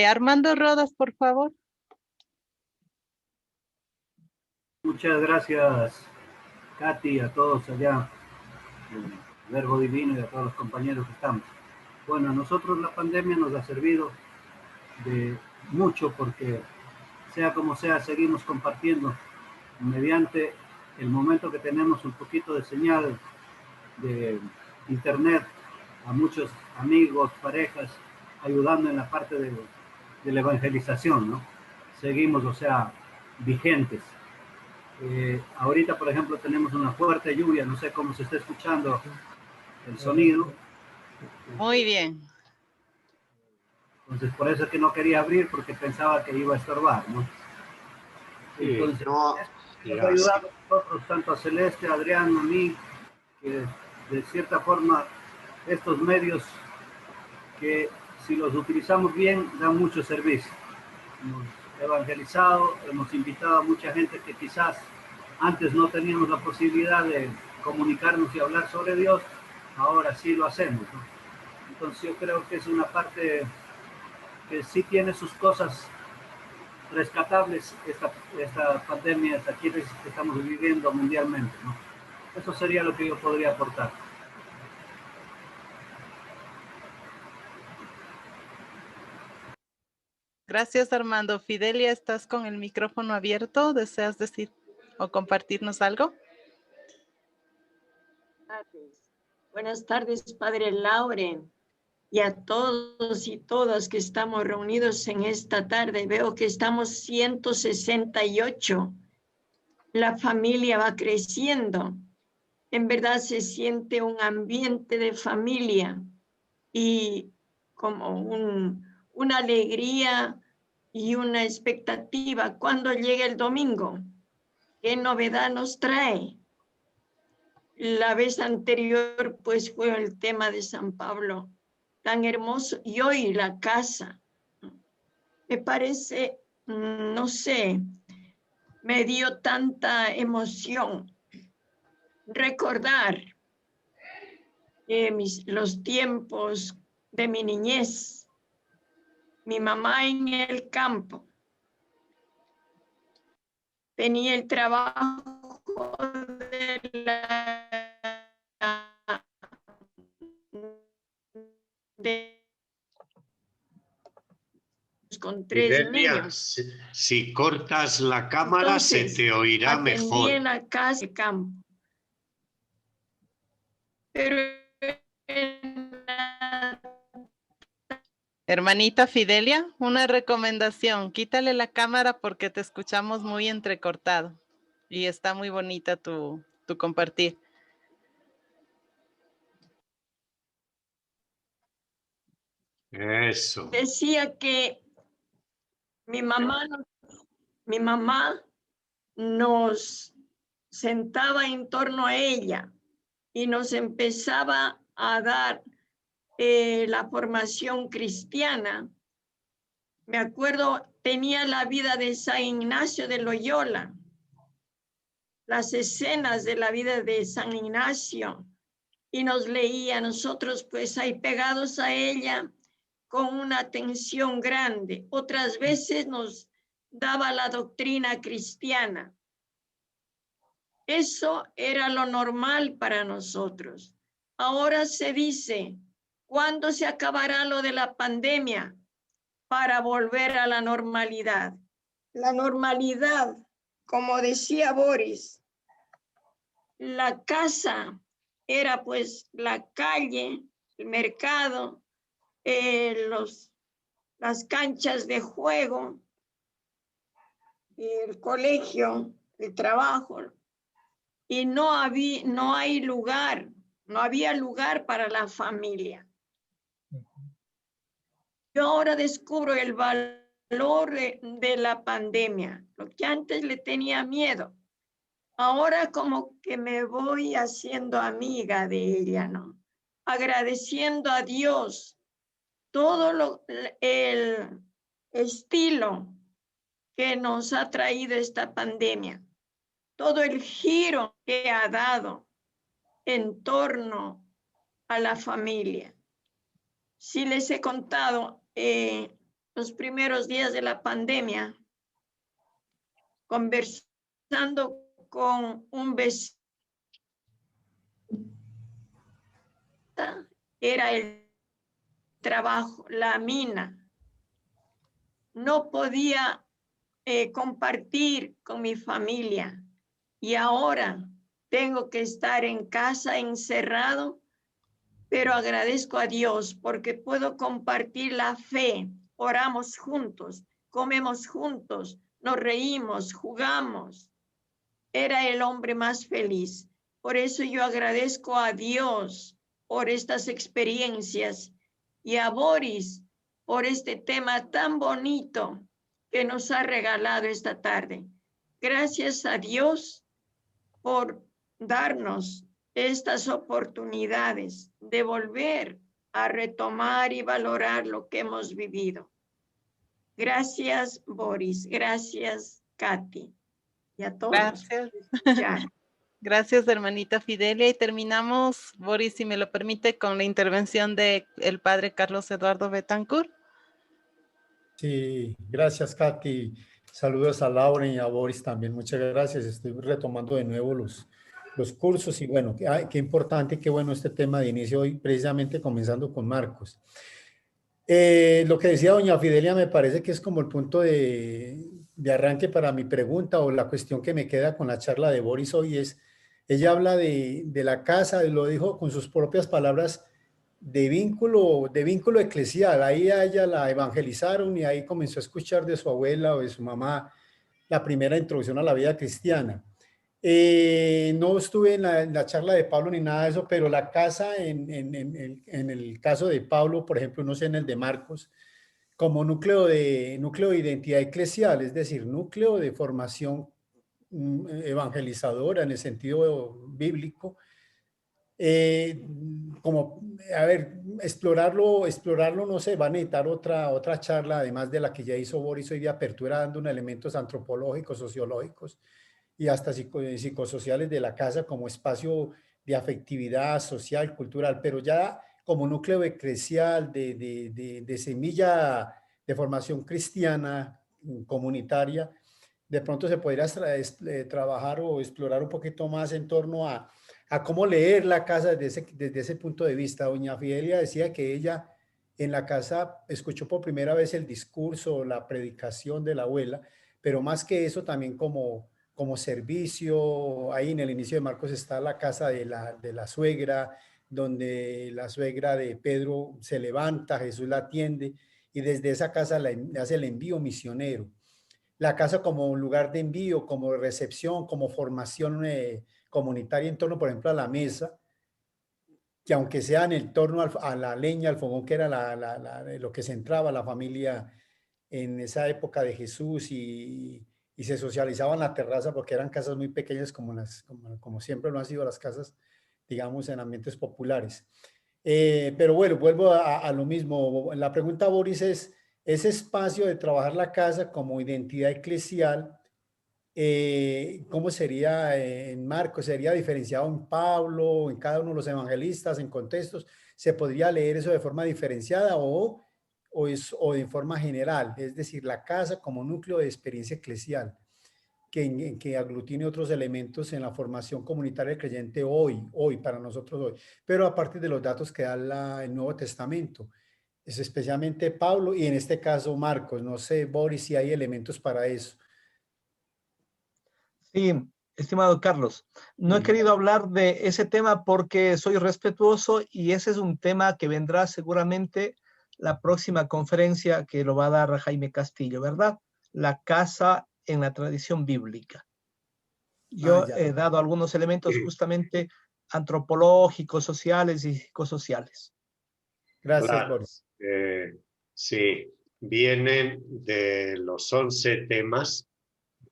Armando Rodas, por favor. Muchas gracias, Katy, a todos allá, el Verbo Divino y a todos los compañeros que estamos. Bueno, a nosotros la pandemia nos ha servido de mucho porque, sea como sea, seguimos compartiendo mediante el momento que tenemos un poquito de señal de internet a muchos amigos, parejas, ayudando en la parte de la evangelización, ¿no? Seguimos, o sea, vigentes. Ahorita, por ejemplo, tenemos una fuerte lluvia, no sé cómo se está escuchando el sonido. Muy bien. Entonces, por eso es que no quería abrir, porque pensaba que iba a estorbar, ¿no? Entonces, No, nos ha ayudado a nosotros, tanto a Celeste, a Adrián, a mí, que de cierta forma estos medios que si los utilizamos bien dan mucho servicio. Hemos evangelizado, hemos invitado a mucha gente que quizás antes no teníamos la posibilidad de comunicarnos y hablar sobre Dios, ahora sí lo hacemos, ¿no? Entonces yo creo que es una parte que sí tiene sus cosas rescatables, esta pandemia, esta crisis que estamos viviendo mundialmente, ¿no? Eso sería lo que yo podría aportar. Gracias, Armando. Fidelia, ¿estás con el micrófono abierto? ¿Deseas decir o compartirnos algo? Buenas tardes, Padre Lauren, y a todos y todas que estamos reunidos en esta tarde. Veo que estamos 168. La familia va creciendo. En verdad se siente un ambiente de familia y como una alegría y una expectativa. ¿Cuándo llega el domingo? ¿Qué novedad nos trae? La vez anterior, pues, fue el tema de San Pablo, tan hermoso, y hoy la casa. Me parece, no sé, me dio tanta emoción recordar los tiempos de mi niñez, mi mamá en el campo. Tenía el trabajo con 3 niños. Si cortas la cámara, entonces, se te oirá mejor. En la casa de campo. Pero Hermanita Fidelia, una recomendación, quítale la cámara porque te escuchamos muy entrecortado y está muy bonita tu compartir. Eso. Decía que mi mamá nos sentaba en torno a ella y nos empezaba a dar la formación cristiana. Me acuerdo, tenía la vida de San Ignacio de Loyola, las escenas de la vida de San Ignacio, y nos leía, nosotros pues ahí pegados a ella con una atención grande. Otras veces nos daba la doctrina cristiana. Eso era lo normal para nosotros. Ahora se dice, ¿cuándo se acabará lo de la pandemia para volver a la normalidad? La normalidad, como decía Boris, la casa era pues la calle, el mercado, las canchas de juego, el colegio, el trabajo, y no había lugar para la familia. Yo ahora descubro el valor valor de la pandemia, lo que antes le tenía miedo. Ahora como que me voy haciendo amiga de ella, ¿no? Agradeciendo a Dios todo el estilo que nos ha traído esta pandemia, todo el giro que ha dado en torno a la familia. Si les he contado, los primeros días de la pandemia, conversando con un vecino, era el trabajo, la mina. No podía compartir con mi familia y ahora tengo que estar en casa encerrado, pero agradezco a Dios porque puedo compartir la fe. Oramos juntos, comemos juntos, nos reímos, jugamos. Era el hombre más feliz. Por eso yo agradezco a Dios por estas experiencias y a Boris por este tema tan bonito que nos ha regalado esta tarde. Gracias a Dios por darnos estas oportunidades de volver a retomar y valorar lo que hemos vivido. Gracias, Boris. Gracias, Katy. Y a todos. Gracias. Gracias, hermanita Fidelia. Y terminamos, Boris, si me lo permite, con la intervención del padre Carlos Eduardo Betancourt. Sí, gracias, Katy. Saludos a Laura y a Boris también. Muchas gracias. Estoy retomando de nuevo los cursos y bueno, qué importante, qué bueno este tema de inicio hoy, precisamente comenzando con Marcos. Lo que decía doña Fidelia me parece que es como el punto de arranque para mi pregunta o la cuestión que me queda con la charla de Boris hoy es, ella habla de la casa, lo dijo con sus propias palabras, de vínculo eclesial. Ahí a ella la evangelizaron y ahí comenzó a escuchar de su abuela o de su mamá la primera introducción a la vida cristiana. No estuve en la charla de Pablo ni nada de eso, pero la casa en el caso de Pablo, por ejemplo, no sé, en el de Marcos, como núcleo de identidad eclesial, es decir, núcleo de formación evangelizadora en el sentido bíblico, como, a ver, explorarlo, no sé, va a necesitar otra charla, además de la que ya hizo Boris hoy de apertura, dando unos elementos antropológicos, sociológicos y hasta psicosociales de la casa como espacio de afectividad social, cultural, pero ya como núcleo eclesial de semilla de formación cristiana, comunitaria, de pronto se podría trabajar o explorar un poquito más en torno a cómo leer la casa desde ese punto de vista. Doña Fidelia decía que ella en la casa escuchó por primera vez el discurso, la predicación de la abuela, pero más que eso también como servicio. Ahí en el inicio de Marcos está la casa de la suegra, donde la suegra de Pedro se levanta, Jesús la atiende y desde esa casa le hace el envío misionero. La casa como un lugar de envío, como recepción, como formación comunitaria en torno, por ejemplo, a la mesa, que aunque sea en torno a la leña, al fogón, que era lo que centraba la familia en esa época de Jesús y se socializaba en la terraza porque eran casas muy pequeñas como siempre lo han sido las casas, digamos, en ambientes populares. Pero bueno, vuelvo a lo mismo. La pregunta, Boris, es ese espacio de trabajar la casa como identidad eclesial, ¿cómo sería en Marcos? ¿Sería diferenciado en Pablo, en cada uno de los evangelistas, en contextos? ¿Se podría leer eso de forma diferenciada o de forma general? Es decir, la casa como núcleo de experiencia eclesial, que aglutine otros elementos en la formación comunitaria del creyente hoy, para nosotros hoy, pero a partir de los datos que da el Nuevo Testamento. Es especialmente Pablo y en este caso Marcos. No sé, Boris, si hay elementos para eso. Sí, estimado Carlos, no he querido hablar de ese tema porque soy respetuoso y ese es un tema que vendrá seguramente la próxima conferencia que lo va a dar Jaime Castillo, ¿verdad? La casa en la tradición bíblica. Yo he dado algunos elementos justamente antropológicos, sociales y psicosociales. Gracias, Claro. Boris. Sí, vienen de los 11 temas.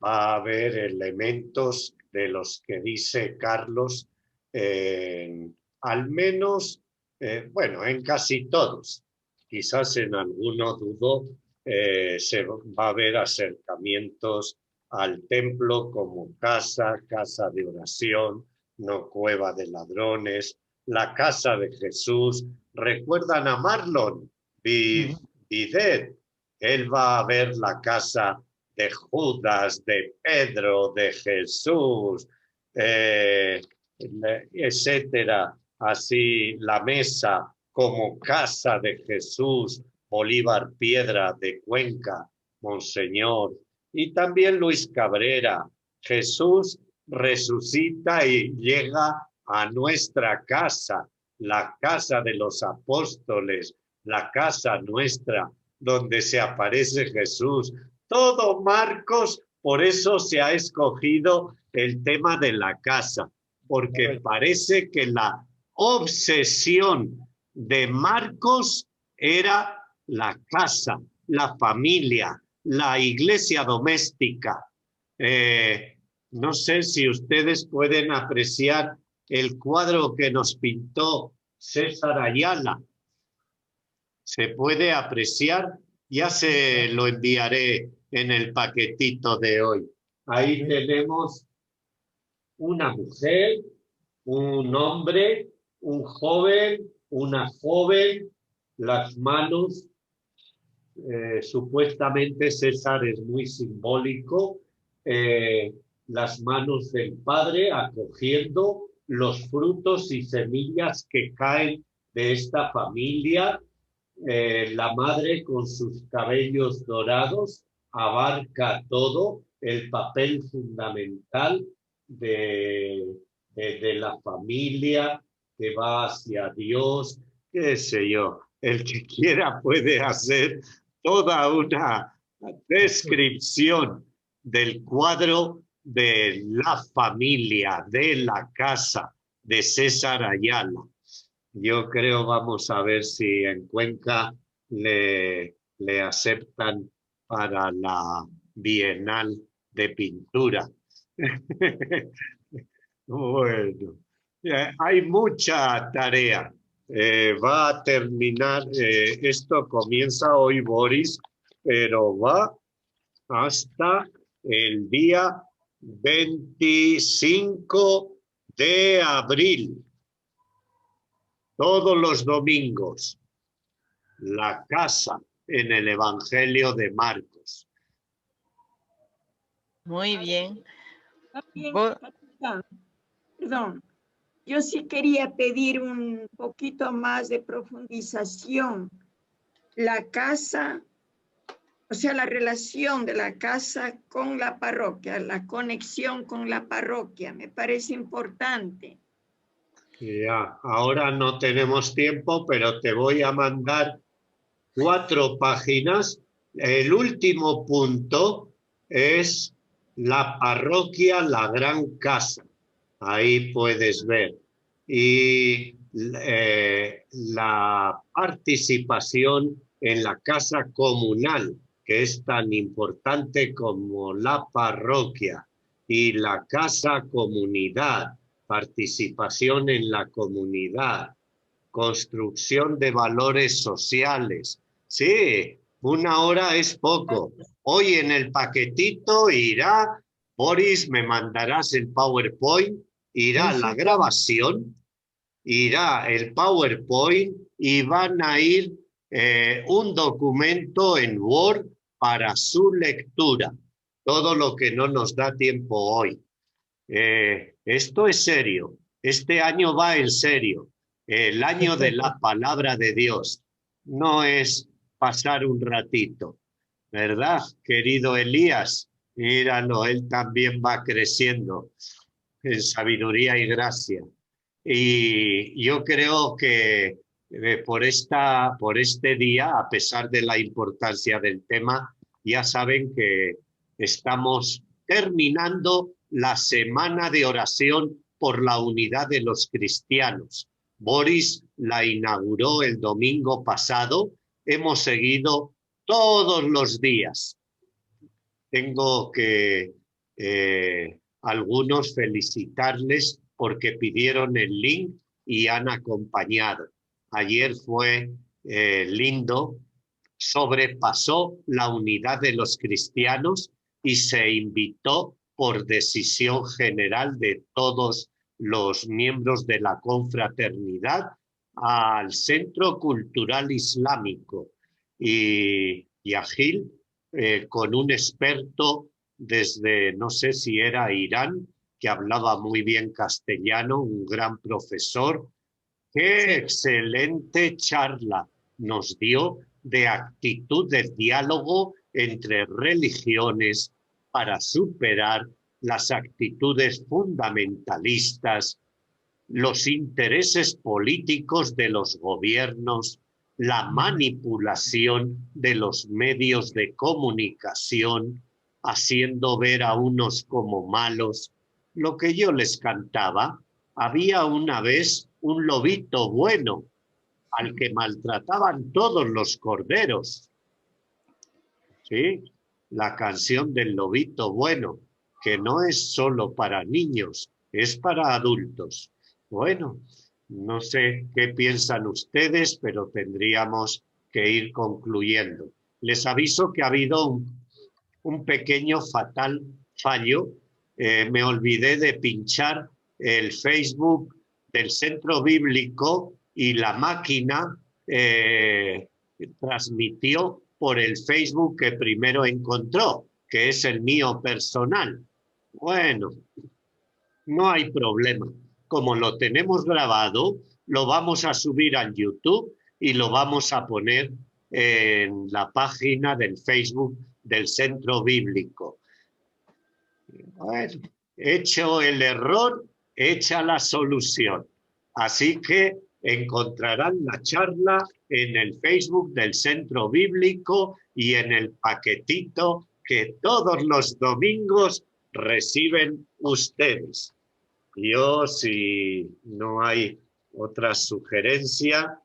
Va a haber elementos de los que dice Carlos, al menos, bueno, en casi todos. Quizás en alguno dudo, se va a ver acercamientos al templo como casa, casa de oración, no cueva de ladrones, la casa de Jesús. ¿Recuerdan a Marlon Bidet? Él va a ver la casa de Judas, de Pedro, de Jesús, etcétera. Así la mesa como casa de Jesús, Bolívar Piedra de Cuenca, Monseñor. Y también Luis Cabrera. Jesús resucita y llega a nuestra casa, la casa de los apóstoles, la casa nuestra, donde se aparece Jesús. Todo Marcos, por eso se ha escogido el tema de la casa, porque parece que la obsesión de Marcos era la casa, la familia, la iglesia doméstica. No sé si ustedes pueden apreciar el cuadro que nos pintó César Ayala. ¿Se puede apreciar? Ya se lo enviaré en el paquetito de hoy. Ahí tenemos una mujer, un hombre, un joven, una joven, las manos. Supuestamente César es muy simbólico. Las manos del Padre acogiendo los frutos y semillas que caen de esta familia. La madre con sus cabellos dorados abarca todo el papel fundamental de la familia que va hacia Dios, qué sé yo. El que quiera puede hacer toda una descripción del cuadro de la familia, de la casa de César Ayala. Yo creo, vamos a ver si en Cuenca le aceptan para la Bienal de Pintura. Bueno, hay mucha tarea. Va a terminar, esto comienza hoy, Boris, pero va hasta el día 25 de abril. Todos los domingos, la casa en el Evangelio de Marcos. Muy bien. Perdón, yo sí quería pedir un poquito más de profundización. La casa, o sea, la relación de la casa con la parroquia, la conexión con la parroquia, me parece importante. Ya, ahora no tenemos tiempo, pero te voy a mandar 4 páginas. El último punto es la parroquia, la gran casa. Ahí puedes ver. Y la participación en la casa comunal, que es tan importante como la parroquia, y la casa comunidad. Participación en la comunidad, construcción de valores sociales. Sí, 1 hora es poco. Hoy en el paquetito irá, Boris, me mandarás el PowerPoint, irá la grabación, irá el PowerPoint y van a ir un documento en Word para su lectura. Todo lo que no nos da tiempo hoy. Esto es serio. Este año va en serio. El año de la palabra de Dios. No es pasar un ratito. ¿Verdad, querido Elías? Míralo, él también va creciendo en sabiduría y gracia. Y yo creo que por este día, a pesar de la importancia del tema, ya saben que estamos terminando la semana de oración por la unidad de los cristianos. Boris la inauguró el domingo pasado. Hemos seguido todos los días. Tengo que algunos felicitarles porque pidieron el link y han acompañado. Ayer fue lindo, sobrepasó la unidad de los cristianos y se invitó por decisión general de todos los miembros de la confraternidad al Centro Cultural Islámico y a Gil con un experto desde, no sé si era Irán, que hablaba muy bien castellano, un gran profesor. ¡Qué excelente charla nos dio de actitud de diálogo entre religiones para superar las actitudes fundamentalistas, los intereses políticos de los gobiernos, la manipulación de los medios de comunicación, haciendo ver a unos como malos. Lo que yo les cantaba, había una vez un lobito bueno al que maltrataban todos los corderos. ¿Sí? La canción del lobito bueno, que no es solo para niños, es para adultos. Bueno, no sé qué piensan ustedes, pero tendríamos que ir concluyendo. Les aviso que ha habido un pequeño fatal fallo. Me olvidé de pinchar el Facebook del Centro Bíblico y la máquina transmitió por el Facebook que primero encontró, que es el mío personal. Bueno, no hay problema. Como lo tenemos grabado, lo vamos a subir al YouTube y lo vamos a poner en la página del Facebook del Centro Bíblico. Bueno, hecho el error, hecha la solución. Así que encontrarán la charla en el Facebook del Centro Bíblico y en el paquetito que todos los domingos reciben ustedes. Yo, si no hay otra sugerencia,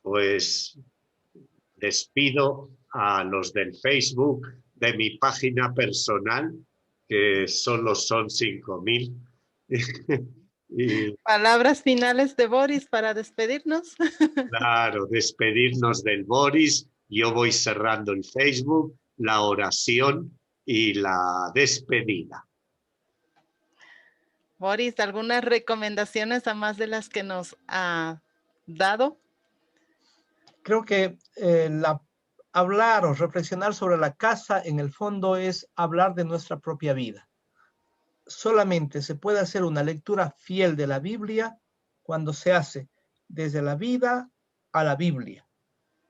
pues despido a los del Facebook de mi página personal, que solo son 5,000. Palabras finales de Boris para despedirnos. Claro, despedirnos del Boris. Yo voy cerrando el Facebook, la oración y la despedida. Boris, ¿algunas recomendaciones a más de las que nos ha dado? Creo que hablar o reflexionar sobre la casa en el fondo es hablar de nuestra propia vida. Solamente se puede hacer una lectura fiel de la Biblia cuando se hace desde la vida a la Biblia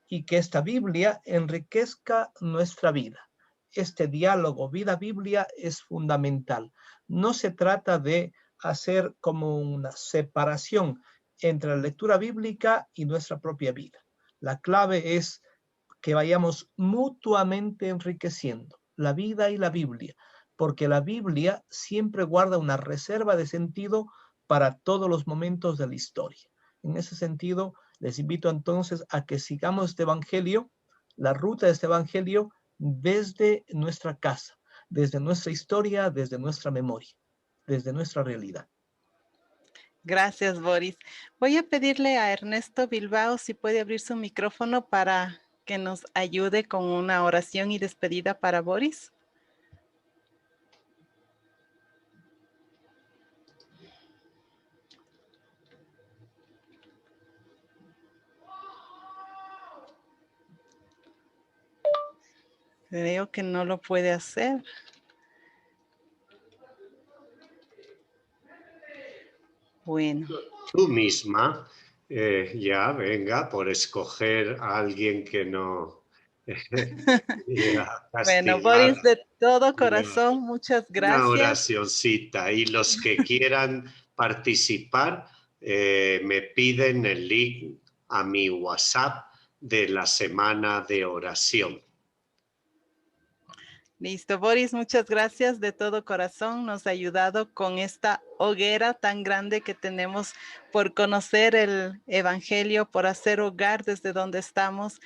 y que esta Biblia enriquezca nuestra vida. Este diálogo vida-Biblia es fundamental. No se trata de hacer como una separación entre la lectura bíblica y nuestra propia vida. La clave es que vayamos mutuamente enriqueciendo la vida y la Biblia, porque la Biblia siempre guarda una reserva de sentido para todos los momentos de la historia. En ese sentido, les invito entonces a que sigamos este evangelio, la ruta de este evangelio, desde nuestra casa, desde nuestra historia, desde nuestra memoria, desde nuestra realidad. Gracias, Boris. Voy a pedirle a Ernesto Bilbao si puede abrir su micrófono para que nos ayude con una oración y despedida para Boris. Creo que no lo puede hacer. Bueno. Tú misma, ya venga, por escoger a alguien que no... Bueno, Boris, de todo corazón, muchas gracias. Una oracioncita. Y los que quieran participar, me piden el link a mi WhatsApp de la semana de oración. Listo, Boris, muchas gracias de todo corazón. Nos ha ayudado con esta hoguera tan grande que tenemos por conocer el Evangelio, por hacer hogar desde donde estamos.